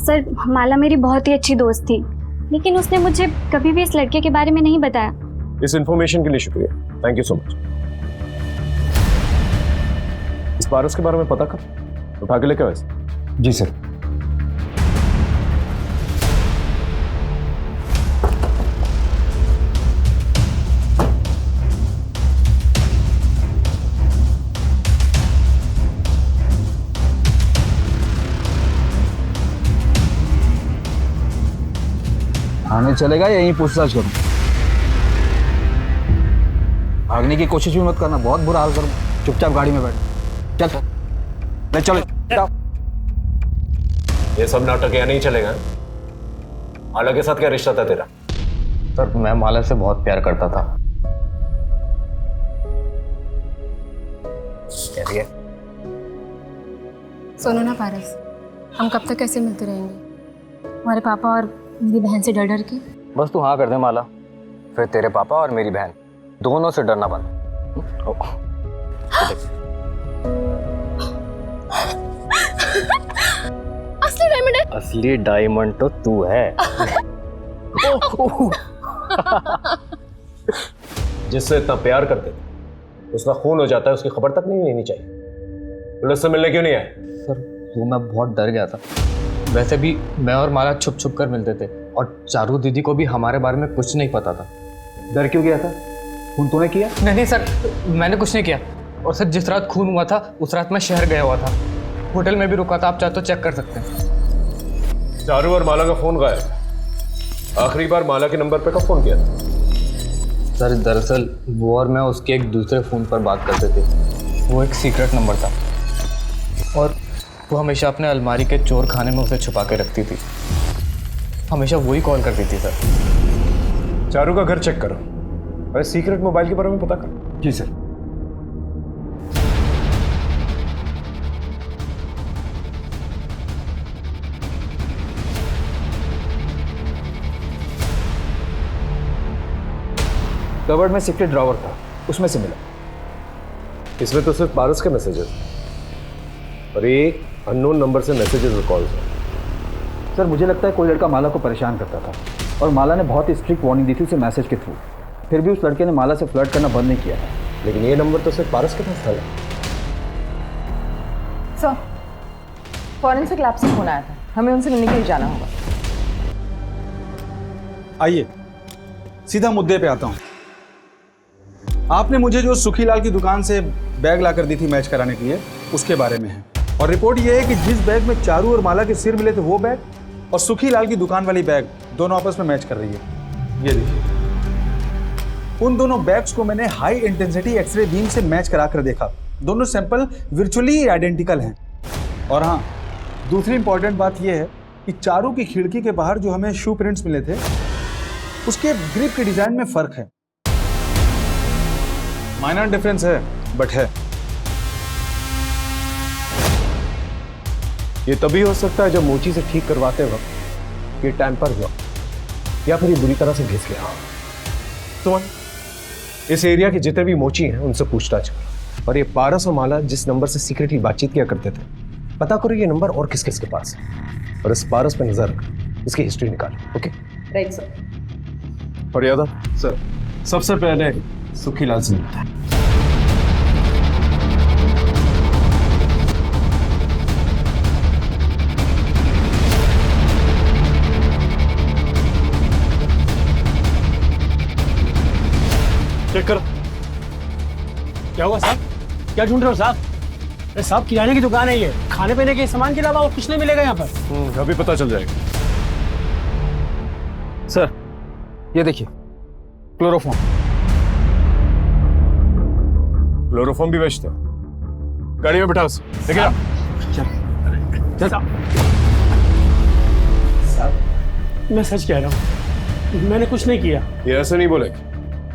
सर, माला मेरी बहुत ही अच्छी दोस्त थी, लेकिन उसने मुझे कभी भी इस लड़के के बारे में नहीं बताया। इस इंफॉर्मेशन के लिए शुक्रिया, थैंक यू सो मच। इस पारस के बारे में पता कर, उठा के लेके वैसे। जी सर। थाने चलेगा या यहीं पूछताछ करूं? भागने की कोशिश भी मत करना, बहुत बुरा हाल करूं। चुपचाप गाड़ी में बैठ। चल, ले चलो। ये सब नाटक यहाँ नहीं चलेगा। माला के साथ क्या रिश्ता था तेरा? सर, मैं माला से बहुत प्यार करता था। सुनो ना पारस, हम कब तक ऐसे मिलते रहेंगे? हमारे पापा और मेरी बहन से डर डर के। बस तू हाँ कर दे माला, फिर तेरे पापा और मेरी बहन दोनों से डरना बंद। असली डायमंड है। असली डायमंड तो तू है। जिससे इतना प्यार करते थे उसका खून हो जाता है, उसकी खबर तक नहीं लेनी चाहिए। पुलिस से मिलने क्यों नहीं आए? सर वो मैं बहुत डर गया था। वैसे भी मैं और माला छुप छुप कर मिलते थे और चारू दीदी को भी हमारे बारे में कुछ नहीं पता था। डर क्यों गया था? खून तूने किया? नहीं सर, मैंने कुछ नहीं किया। और सर जिस रात खून हुआ था उस रात मैं शहर गया हुआ था, होटल में भी रुका था, आप चाहे तो चेक कर सकते हैं। चारू और माला का फोन गायब है। आखिरी बार माला के नंबर पे कब फोन किया था? सर दरअसल वो और मैं उसके एक दूसरे फ़ोन पर बात करते थे। वो एक सीक्रेट नंबर था और वो हमेशा अपने अलमारी के चोर खाने में उसे छुपा के रखती थी। हमेशा वही कॉल करती थी सर। चारू का घर चेक करो और सीक्रेट मोबाइल के बारे में पता करो। जी सर। कवर्ड में सीक्रेट ड्रॉवर था, उसमें से मिला। इसमें तो सिर्फ पारस के मैसेजेस और एक अननोन नंबर से मैसेजेस और कॉल्स हैं। सर मुझे लगता है कोई लड़का माला को परेशान करता था और माला ने बहुत ही स्ट्रिक्ट वार्निंग दी थी उसे मैसेज के थ्रू। फिर भी उस लड़के ने माला से फ्लर्ट करना बंद नहीं किया था। लेकिन ये नंबर तो सिर्फ पारस के पास था। सर फॉरेंसिक लैब से फोन आया था, हमें उनसे मिलने के लिए जाना होगा। आइए सीधा मुद्दे पे आता हूँ। आपने मुझे जो सुखीलाल की दुकान से बैग लाकर दी थी मैच कराने के लिए, उसके बारे में है। और रिपोर्ट ये है कि जिस बैग में चारू और माला के सिर मिले थे वो बैग और सुखीलाल की दुकान वाली बैग दोनों आपस में मैच कर रही है। ये देखिए, उन दोनों बैग्स को मैंने हाई इंटेंसिटी एक्सरे बीम से मैच करा कर देखा। दोनों सैंपल वर्चुअली आइडेंटिकल हैं। और हाँ, दूसरी इंपॉर्टेंट बात यह है कि चारू की खिड़की के बाहर जो हमें शू प्रिंट्स मिले थे, उसके ग्रिप के डिजाइन में फर्क है। माइनर डिफरेंस है, बट है। ये तभी हो सकता है जब मोची से ठीक करवाते वक्त ये टैंपर हुआ या फिर ये बुरी तरह से घिस गया। तो इस एरिया के जितने भी मोची हैं उनसे पूछताछ करो और ये पारस और माला जिस नंबर से सीक्रेटली बातचीत किया करते थे, पता करो ये नंबर और किस किस के पास है और इस पारस पे नजर रखो, इसकी हिस्ट्री निकालो। Okay right sir. और यादव सर, सबसे पहले सुखीलाल से मिलता है। चेक करो। क्या हुआ साहब? क्या ढूंढ रहे हो साहब? अरे साहब किराने की दुकान है ये, खाने पीने के सामान के अलावा और कुछ नहीं मिलेगा यहाँ पर। अभी पता चल जाएगा। सर ये देखिए, क्लोरोफॉर्म। क्लोरोफॉर्म भी बेचते हो? गाड़ी में बिठा उसे, लेके आओ। चल साहब, मैं सच कह रहा हूँ, मैंने कुछ नहीं किया। ये ऐसे नहीं बोले,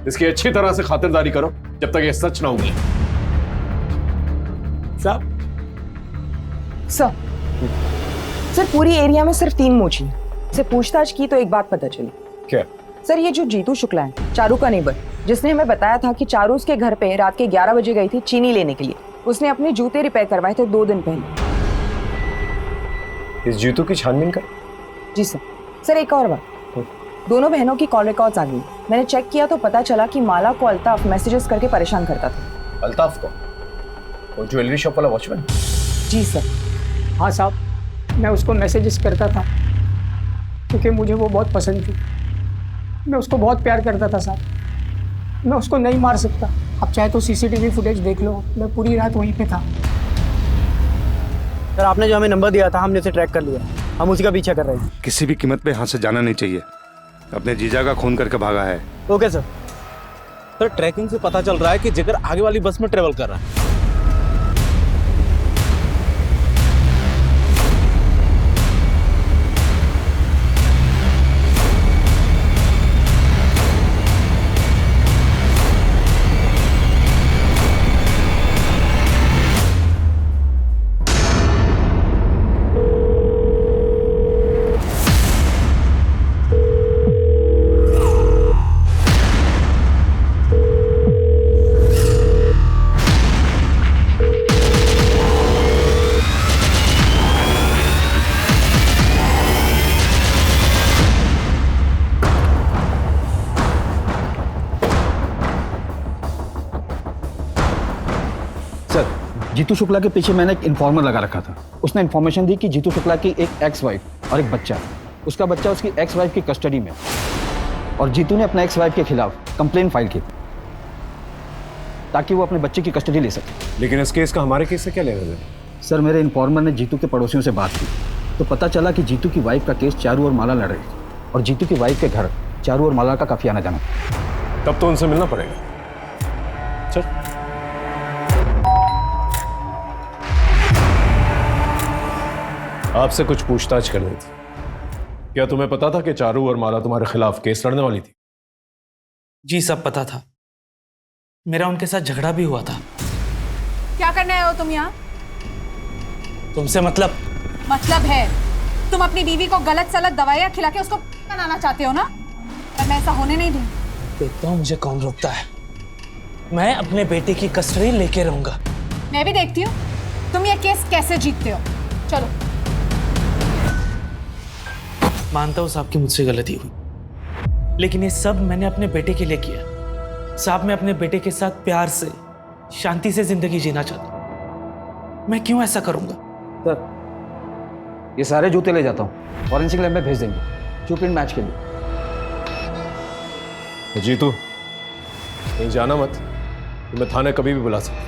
इसकी अच्छी तरह से खातिरदारी करो जब तक ये सच ना उगले। साहब सर पूरी एरिया में सिर्फ 3 मोची हैं। से पूछताछ की तो एक बात पता चली। क्या? सर ये जो जीतू शुक्ला है, चारू का नेबर, जिसने हमें बताया था कि चारू उसके घर पे रात के 11 बजे गई थी चीनी लेने के लिए। उसने अपने जूते रिपेयर करवाए थे 2 दिन पहले। इस जूतों की छानबीन कर। जी सर। सर एक और बात, दोनों बहनों की कॉल रिकॉर्ड्स आ गई। मैंने चेक किया तो पता चला कि माला को अल्ताफ मैसेजेस करके परेशान करता था। अल्ताफ को? वो ज्वेलरी शॉप वाला वॉचमैन? जी सर। हाँ साहब, मैं उसको मैसेजेस करता था क्योंकि मुझे वो बहुत पसंद थी। मैं उसको बहुत प्यार करता था साहब। मैं उसको नहीं मार सकता। आप चाहे तो सीसीटीवी फुटेज देख लो, मैं पूरी रात वहीं पे था। सर आपने जो हमें नंबर दिया था हमने उसे ट्रैक कर लिया, हम उसी का पीछा कर रहे हैं। किसी भी कीमत पे यहाँ से जाना नहीं चाहिए। अपने जीजा का खून करके भागा है। Okay sir. सर ट्रैकिंग से पता चल रहा है कि जिगर आगे वाली बस में ट्रेवल कर रहा है। जीतू शुक्ला के पीछे मैंने एक इन्फॉर्मर लगा रखा था। उसने इन्फॉर्मेशन दी कि जीतू शुक्ला की एक एक्स वाइफ और एक बच्चा है। उसका बच्चा उसकी एक्स वाइफ की कस्टडी में और जीतू ने अपना एक्स वाइफ के खिलाफ कंप्लेन फाइल की ताकि वो अपने बच्चे की कस्टडी ले सके। लेकिन इस केस का हमारे केस से क्या लेना देना? सर, मेरे इन्फॉर्मर ने जीतू के पड़ोसियों से बात की तो पता चला कि जीतू की वाइफ का केस चारू और माला लड़ रही थी और जीतू की वाइफ के घर चारू और माला का काफी आना जाना। तब तो उनसे मिलना पड़ेगा। चल। आपसे कुछ पूछताछ करनी थी। क्या तुम्हें पता था कि चारू और माला तुम्हारे खिलाफ केस लड़ने वाली थी? जी सब पता था। मेरा उनके साथ झगड़ा भी हुआ था। क्या करने आए हो तुम यहाँ? तुमसे मतलब है तुम अपनी बीवी को गलत सलत दवाइयाँ खिला के उसको बनाना चाहते हो ना? पर मैं ऐसा होने नहीं दूंगी। देखता हूँ मुझे कौन रोकता है। मैं अपने बेटे की कस्टडी लेके रहूंगा। मैं भी देखती हूँ तुम ये केस कैसे जीतते हो। चलो। मानता हूँ साहब की मुझसे गलती हुई, लेकिन ये सब मैंने अपने बेटे के लिए किया। साहब मैं अपने बेटे के साथ प्यार से शांति से जिंदगी जीना चाहता हूँ। मैं क्यों ऐसा करूंगा? सर, ये सारे जूते ले जाता हूँ, फॉरेंसिक लैब में भेज देंगे शूप्रिंट मैच के लिए। जीतू, कहीं जाना मत। तुम्हें थाने कभी भी बुला सकते।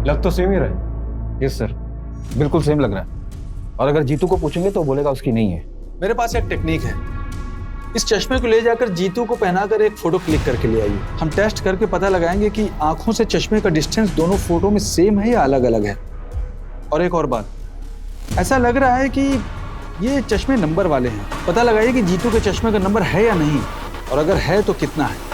लग तो सेम ही रहे। यस सर, बिल्कुल सेम लग रहा है। और अगर जीतू को पूछेंगे तो बोलेगा उसकी नहीं है। मेरे पास एक टेक्निक है। इस चश्मे को ले जाकर जीतू को पहनाकर एक फोटो क्लिक करके ले आइए। हम टेस्ट करके पता लगाएंगे कि आंखों से चश्मे का डिस्टेंस दोनों फोटो में सेम है या अलग अलग है। और एक और बात, ऐसा लग रहा है कि ये चश्मे नंबर वाले हैं। पता लगाइए कि जीतू के चश्मे का नंबर है या नहीं, और अगर है तो कितना है।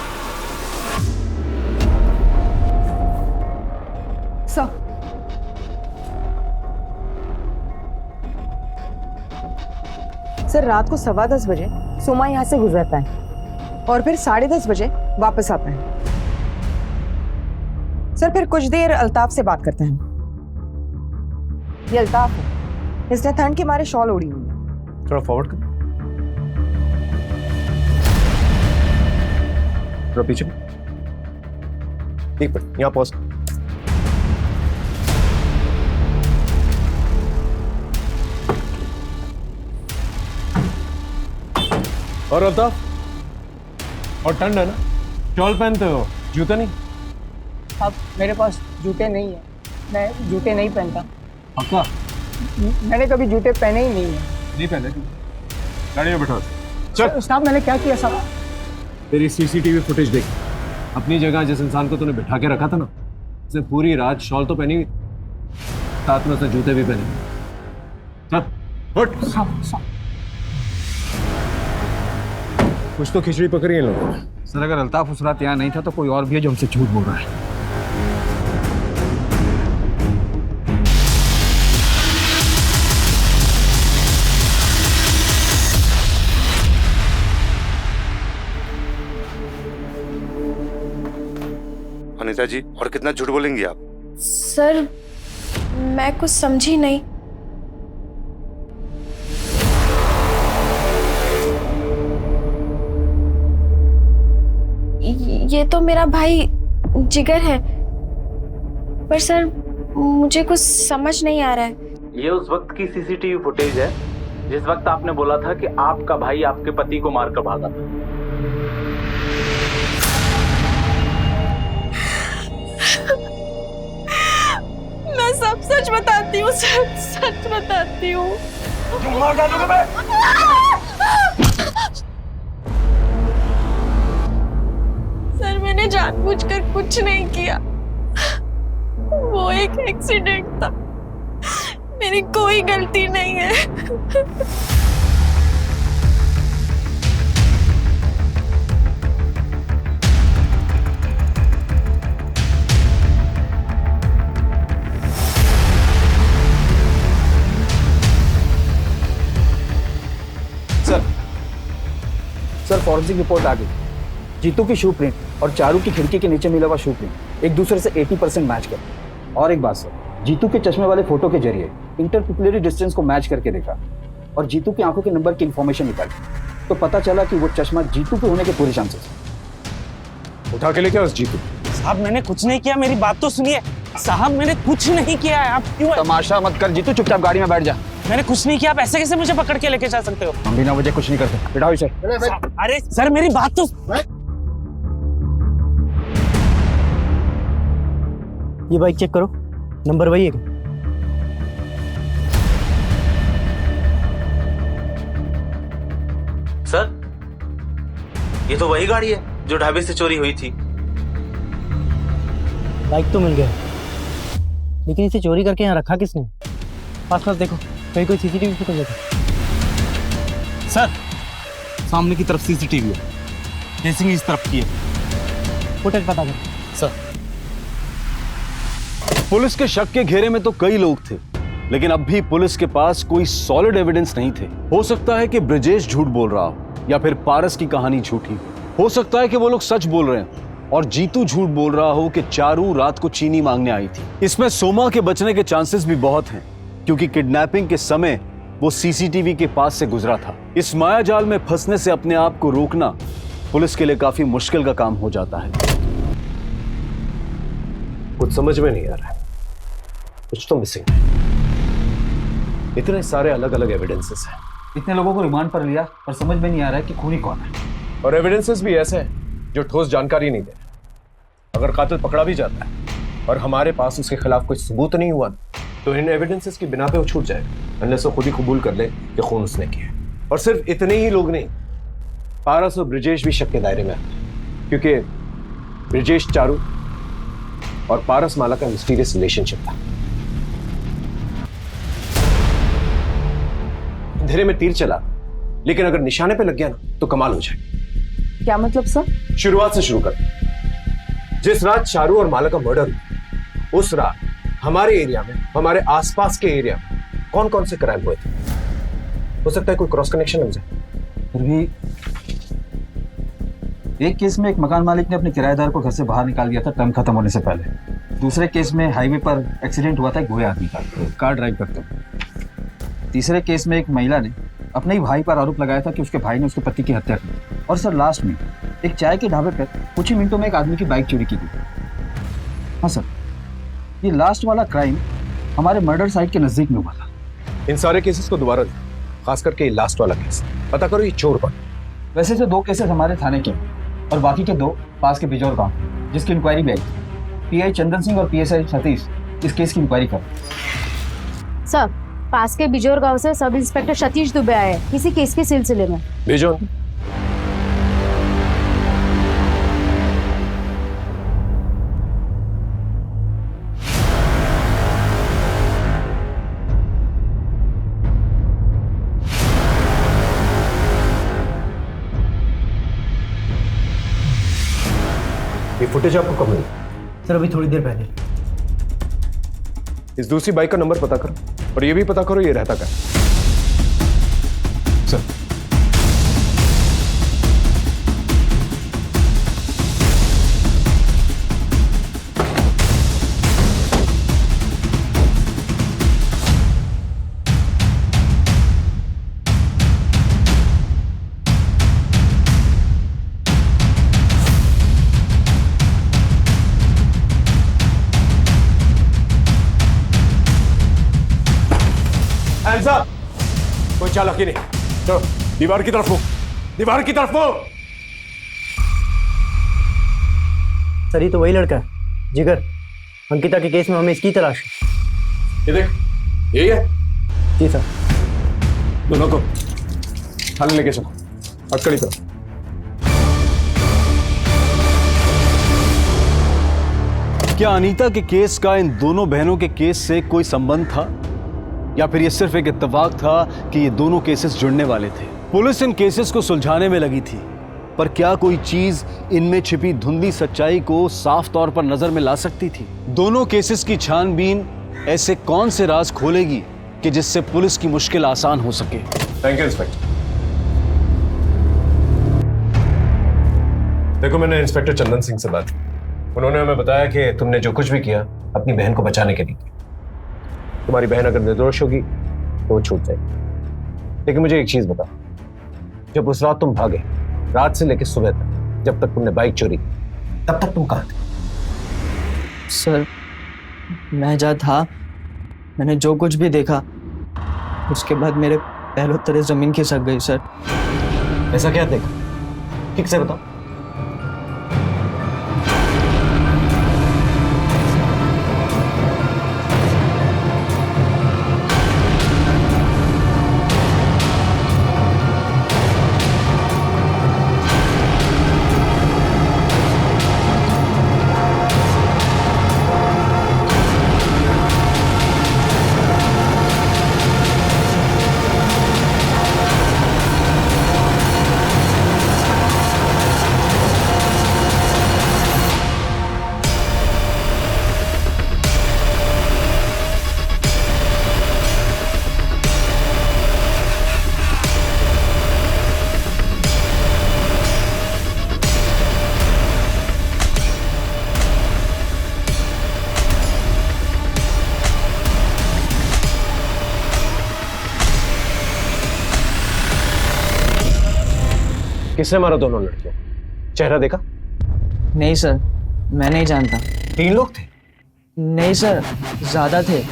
सर, रात को 10:15 बजे सोमा यहाँ से गुजरता है और फिर 10:30 बजे वापस आता है। सर, फिर कुछ देर अल्ताफ से बात करते हैं। ये अल्ताफ है, इसने ठंड के मारे शॉल ओढ़ी हुई है। थोड़ा फॉरवर्ड कर, थोड़ा पीछे। एक मिनट, यहाँ पॉज। और अल्ताफ, और ठंड है ना, शॉल पहनते हो, जूता नहीं? अब मेरे पास जूते नहीं है, मैं जूते नहीं पहनता। पक्का? मैंने कभी जूते पहने ही नहीं है। नहीं पहने? गाड़ी में बैठो। चल। साहब, मैंने क्या किया साहब? तेरी सीसीटीवी फुटेज देख। अपनी जगह जिस इंसान को तूने बिठा के रखा था ना, उसने पूरी रात शॉल तो पहनी हुई, साथ में उसने जूते भी पहने। चल उठ। कुछ तो खिचड़ी पकड़ी है लोगों ने। सर, अगर अल्ताफ उस रात यहाँ नहीं था तो कोई और भी है जो हमसे झूठ बोल रहा है। अनीता जी, और कितना झूठ बोलेंगी आप? सर, मैं कुछ समझी नहीं। ये तो मेरा भाई जिगर है, पर सर मुझे कुछ समझ नहीं आ रहा है। ये उस वक्त की सीसीटीवी फुटेज है जिस वक्त आपने बोला था कि आपका भाई आपके पति को मारकर भागा था। मैं सब सच बताती हूँ, सच बताती हूँ। मार डालूंगा मैं। सर, मैंने जानबूझकर कुछ नहीं किया। वो एक एक्सीडेंट था, मेरी कोई गलती नहीं है। सर, फॉरेंसिक रिपोर्ट आ गई। जीतू की शू प्रिंट और चारू की खिड़की के नीचे मिला हुआ शू प्रिंट एक दूसरे से 80% मैच कर। और एक बात सर, जीतू के चश्मे वाले फोटो के जरिए इंटरपिपुलरी डिस्टेंस को मैच करके देखा और जीतू की आंखों के नंबर की इंफॉर्मेशन निकाली तो पता चला कि वो चश्मा जीतू के होने के पूरे चांसेस हैं। उठा के लेके उस जीतू। साहब मैंने कुछ नहीं किया, मेरी बात तो सुनिए। साहब मैंने कुछ नहीं किया है, आप क्यों तमाशा मत कर जीतू, चुपचाप गाड़ी में बैठ जा। मैंने कुछ नहीं किया, आप ऐसे कैसे मुझे पकड़ के लेके जा सकते हो? हम बिना वजह कुछ नहीं करते, बैठाओ इसे। अरे सर मेरी बात तो ये बाइक चेक करो, नंबर वही है। सर ये तो वही गाड़ी है जो ढाबे से चोरी हुई थी। बाइक तो मिल गया, लेकिन इसे चोरी करके यहाँ रखा किसने? पास देखो, कहीं कोई सीसीटीवी फुटेज है? सर सामने की तरफ सीसीटीवी है, केसिंग इस तरफ की है। फुटेज पता कर सर। पुलिस के शक के घेरे में तो कई लोग थे, लेकिन अब भी पुलिस के पास कोई सॉलिड एविडेंस नहीं थे। हो सकता है कि ब्रजेश झूठ बोल रहा हो या फिर पारस की कहानी झूठी हो सकता है कि वो लोग सच बोल रहे हैं और जीतू झूठ बोल रहा हो कि चारू रात को चीनी मांगने आई थी। इसमें सोमा के बचने के चांसेस भी बहुत हैं, क्योंकि किडनैपिंग के समय वो सीसीटीवी के पास से गुजरा था। इस मायाजाल में फंसने से अपने आप को रोकना पुलिस के लिए काफी मुश्किल का काम हो जाता है। कुछ समझ में नहीं आ रहा है, कुछ तो मिसिंग है। इतने सारे अलग अलग एविडेंसेस हैं। इतने लोगों को रिमांड पर लिया पर समझ में नहीं आ रहा है कि खूनी कौन है। और एविडेंसेस भी ऐसे हैं जो ठोस जानकारी नहीं दे रहे। अगर कातिल पकड़ा भी जाता है और हमारे पास उसके खिलाफ कोई सबूत नहीं हुआ तो इन एविडेंसेस की बिना पे वो छूट जाएगा, अनलेस वो खुद ही कबूल कर ले कि खून उसने किया। और सिर्फ इतने ही लोग नहीं, पारस और ब्रजेश भी शक के दायरे में आते हैं, क्योंकि ब्रजेश चारू और पारस माला का मिस्टीरियस रिलेशनशिप था। अंधेरे में तीर चला, लेकिन अगर निशाने पे लग गया ना तो कमाल हो जाए। क्या मतलब सर? शुरुआत से शुरू कर। जिस रात चारू और माला का मर्डर हुआ, उस रात हमारे एरिया में, हमारे आसपास के एरिया में कौन कौन से क्राइम हुए थे? हो सकता है कोई क्रॉस कनेक्शन लग जाए। फिर भी एक केस में एक मकान मालिक ने अपने किराएदार को घर से बाहर निकाल दिया था टर्म खत्म होने से पहले। दूसरे केस में हाईवे पर एक्सीडेंट हुआ था एक गोए आदमी का, कार ड्राइव करते हुए। तीसरे केस में एक महिला ने अपने ही भाई पर आरोप लगाया था कि उसके भाई ने उसके पति की हत्या की। और सर लास्ट में एक चाय के ढाबे पर कुछ ही मिनटों में एक आदमी की बाइक चोरी की गई। हाँ सर, ये लास्ट वाला क्राइम हमारे मर्डर साइट के नजदीक में हुआ था। इन सारे केसेस को दोबारा, खास करके ये लास्ट वाला केस, पता करो ये चोर कौन। वैसे तो 2 केसेस हमारे थाने के और बाकी के 2 पास के बिजौर गांव, जिसकी इंक्वायरी भी आई। पीआई चंदन सिंह और पीएसआई सतीश इस केस की इंक्वायरी कर। सर, पास के बिजौर गांव से सब इंस्पेक्टर सतीश दुबे आए हैं किसी केस के सिलसिले में। बिजौर? ये फुटेज आपको कब मिली? सर अभी थोड़ी देर पहले। इस दूसरी बाइक का नंबर पता करो और ये भी पता करो ये रहता क्या। सर साहब, कोई चालाकी नहीं। चलो दीवार की तरफ हो, दीवार की तरफ हो। सर ये तो वही लड़का है, जिगर। अंकिता के केस में हमें इसकी तलाश है। ये देख, यही है। जी सर। दोनों को थाने लेके चलो, अटकड़ी तरफ। क्या अनीता के केस का इन दोनों बहनों के केस से कोई संबंध था, या फिर ये सिर्फ एक इत्तेफाक था कि ये दोनों केसेस जुड़ने वाले थे? पुलिस इन केसेस को सुलझाने में लगी थी, पर क्या कोई चीज इनमें छिपी धुंधली सच्चाई को साफ तौर पर नजर में ला सकती थी? दोनों केसेस की छानबीन ऐसे कौन से राज खोलेगी कि जिससे पुलिस की मुश्किल आसान हो सके? Thank you inspector. देखो, मैंने इंस्पेक्टर चंदन सिंह से बात की। उन्होंने हमें बताया कि तुमने जो कुछ भी किया अपनी बहन को बचाने के लिए, तुम्हारी बहन अगर निर्दोष होगी तो वो छूट जाएगी। लेकिन मुझे एक चीज बता, जब उस रात तुम भागे, रात से लेकर सुबह तक, जब तक तुमने बाइक चोरी की, तब तक तुम कहाँ थे? सर मैं जहाँ था, मैंने जो कुछ भी देखा, उसके बाद मेरे पैरों तले जमीन खिसक गई सर। ऐसा क्या देखा, ठीक से बताओ। किसने मारा दोनों लड़कियों? चेहरा देखा? नहीं सर, मैं नहीं जानता। 3 लोग थे? नहीं सर, ज्यादा थे।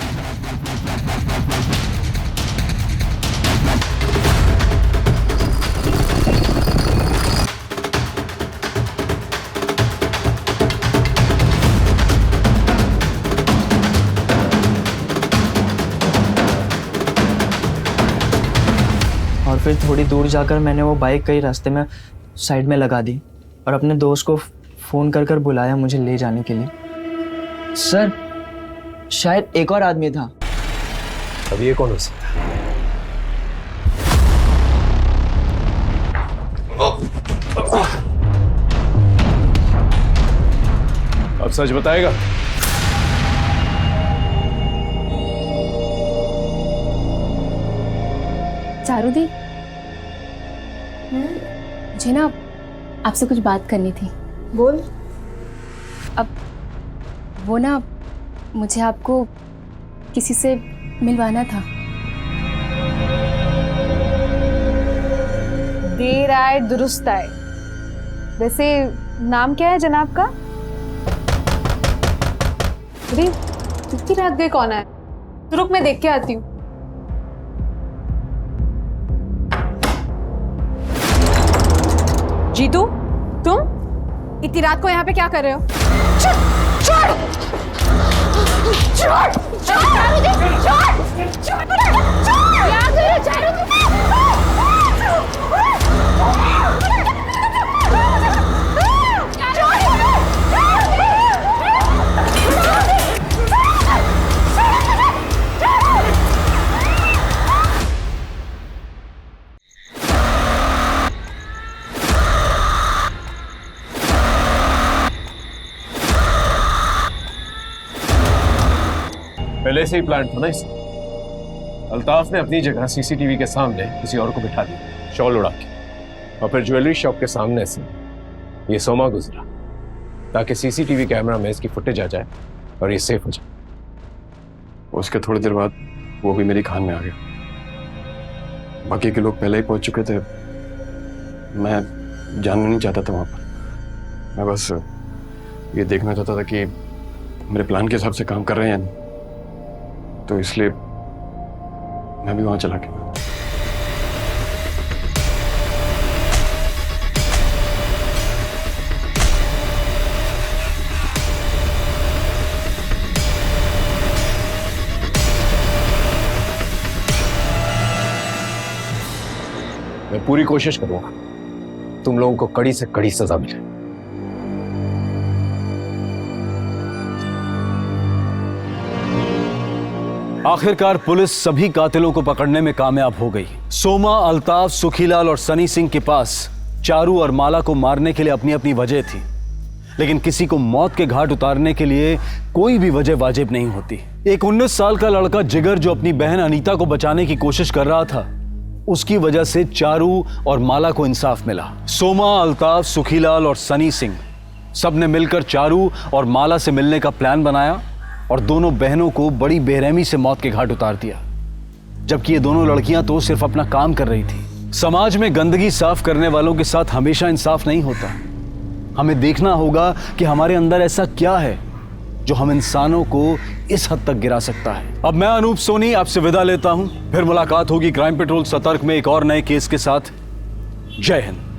और फिर थोड़ी दूर जाकर मैंने वो बाइक कहीं रास्ते में साइड में लगा दी और अपने दोस्त को फ़ोन कर कर बुलाया मुझे ले जाने के लिए। सर शायद एक और आदमी था। अब ये कौन हो सकता है? अब सच बताएगा? चारूदी, मुझे ना आपसे कुछ बात करनी थी। बोल। अब वो ना, मुझे आपको किसी से मिलवाना था। देर आए दुरुस्त आए। वैसे नाम क्या है जनाब का? अरे इतनी रात गए कौन है? तो रुक मैं देख के आती हूँ। जीतू, तुम इतनी रात को यहाँ पे क्या कर रहे हो? छोड़! छोड़! छोड़! छोड़! छोड़! क्या कर रहे हो चारू? पहले से ही प्लान था ना इस। अल्ताफ ने अपनी जगह सीसीटीवी के सामने किसी और को बिठा दिया, शॉल उड़ा के, और फिर ज्वेलरी शॉप के सामने से ये सोमा गुजरा ताकि सीसीटीवी कैमरा में इसकी फुटेज आ जाए और ये सेफ हो जाए। उसके थोड़ी देर बाद वो भी मेरी खान में आ गया। बाकी के लोग पहले ही पहुंच चुके थे, मैं जानना नहीं चाहता था वहां पर। मैं बस ये देखना चाहता था कि मेरे प्लान के हिसाब से काम कर रहे हैं या नहीं, तो इसलिए मैं भी वहां चला गया। मैं पूरी कोशिश करूंगा तुम लोगों को कड़ी से कड़ी सजा मिले। आखिरकार पुलिस सभी कातिलों को पकड़ने में कामयाब हो गई। सोमा, अल्ताफ, सुखीलाल और सनी सिंह के पास चारू और माला को मारने के लिए अपनी अपनी वजह थी, लेकिन किसी को मौत के घाट उतारने के लिए कोई भी वजह वाजिब नहीं होती। एक 19 साल का लड़का जिगर जो अपनी बहन अनीता को बचाने की कोशिश कर रहा था, उसकी वजह से चारू और माला को इंसाफ मिला। सोमा, अल्ताफ, सुखीलाल और सनी सिंह सब ने मिलकर चारू और माला से मिलने का प्लान बनाया और दोनों बहनों को बड़ी बेरहमी से मौत के घाट उतार दिया, जबकि ये दोनों लड़कियां तो सिर्फ अपना काम कर रही थी। समाज में गंदगी साफ करने वालों के साथ हमेशा इंसाफ नहीं होता। हमें देखना होगा कि हमारे अंदर ऐसा क्या है जो हम इंसानों को इस हद तक गिरा सकता है। अब मैं अनूप सोनी आपसे विदा लेता हूं, फिर मुलाकात होगी क्राइम पेट्रोल सतर्क में एक और नए केस के साथ। जय हिंद।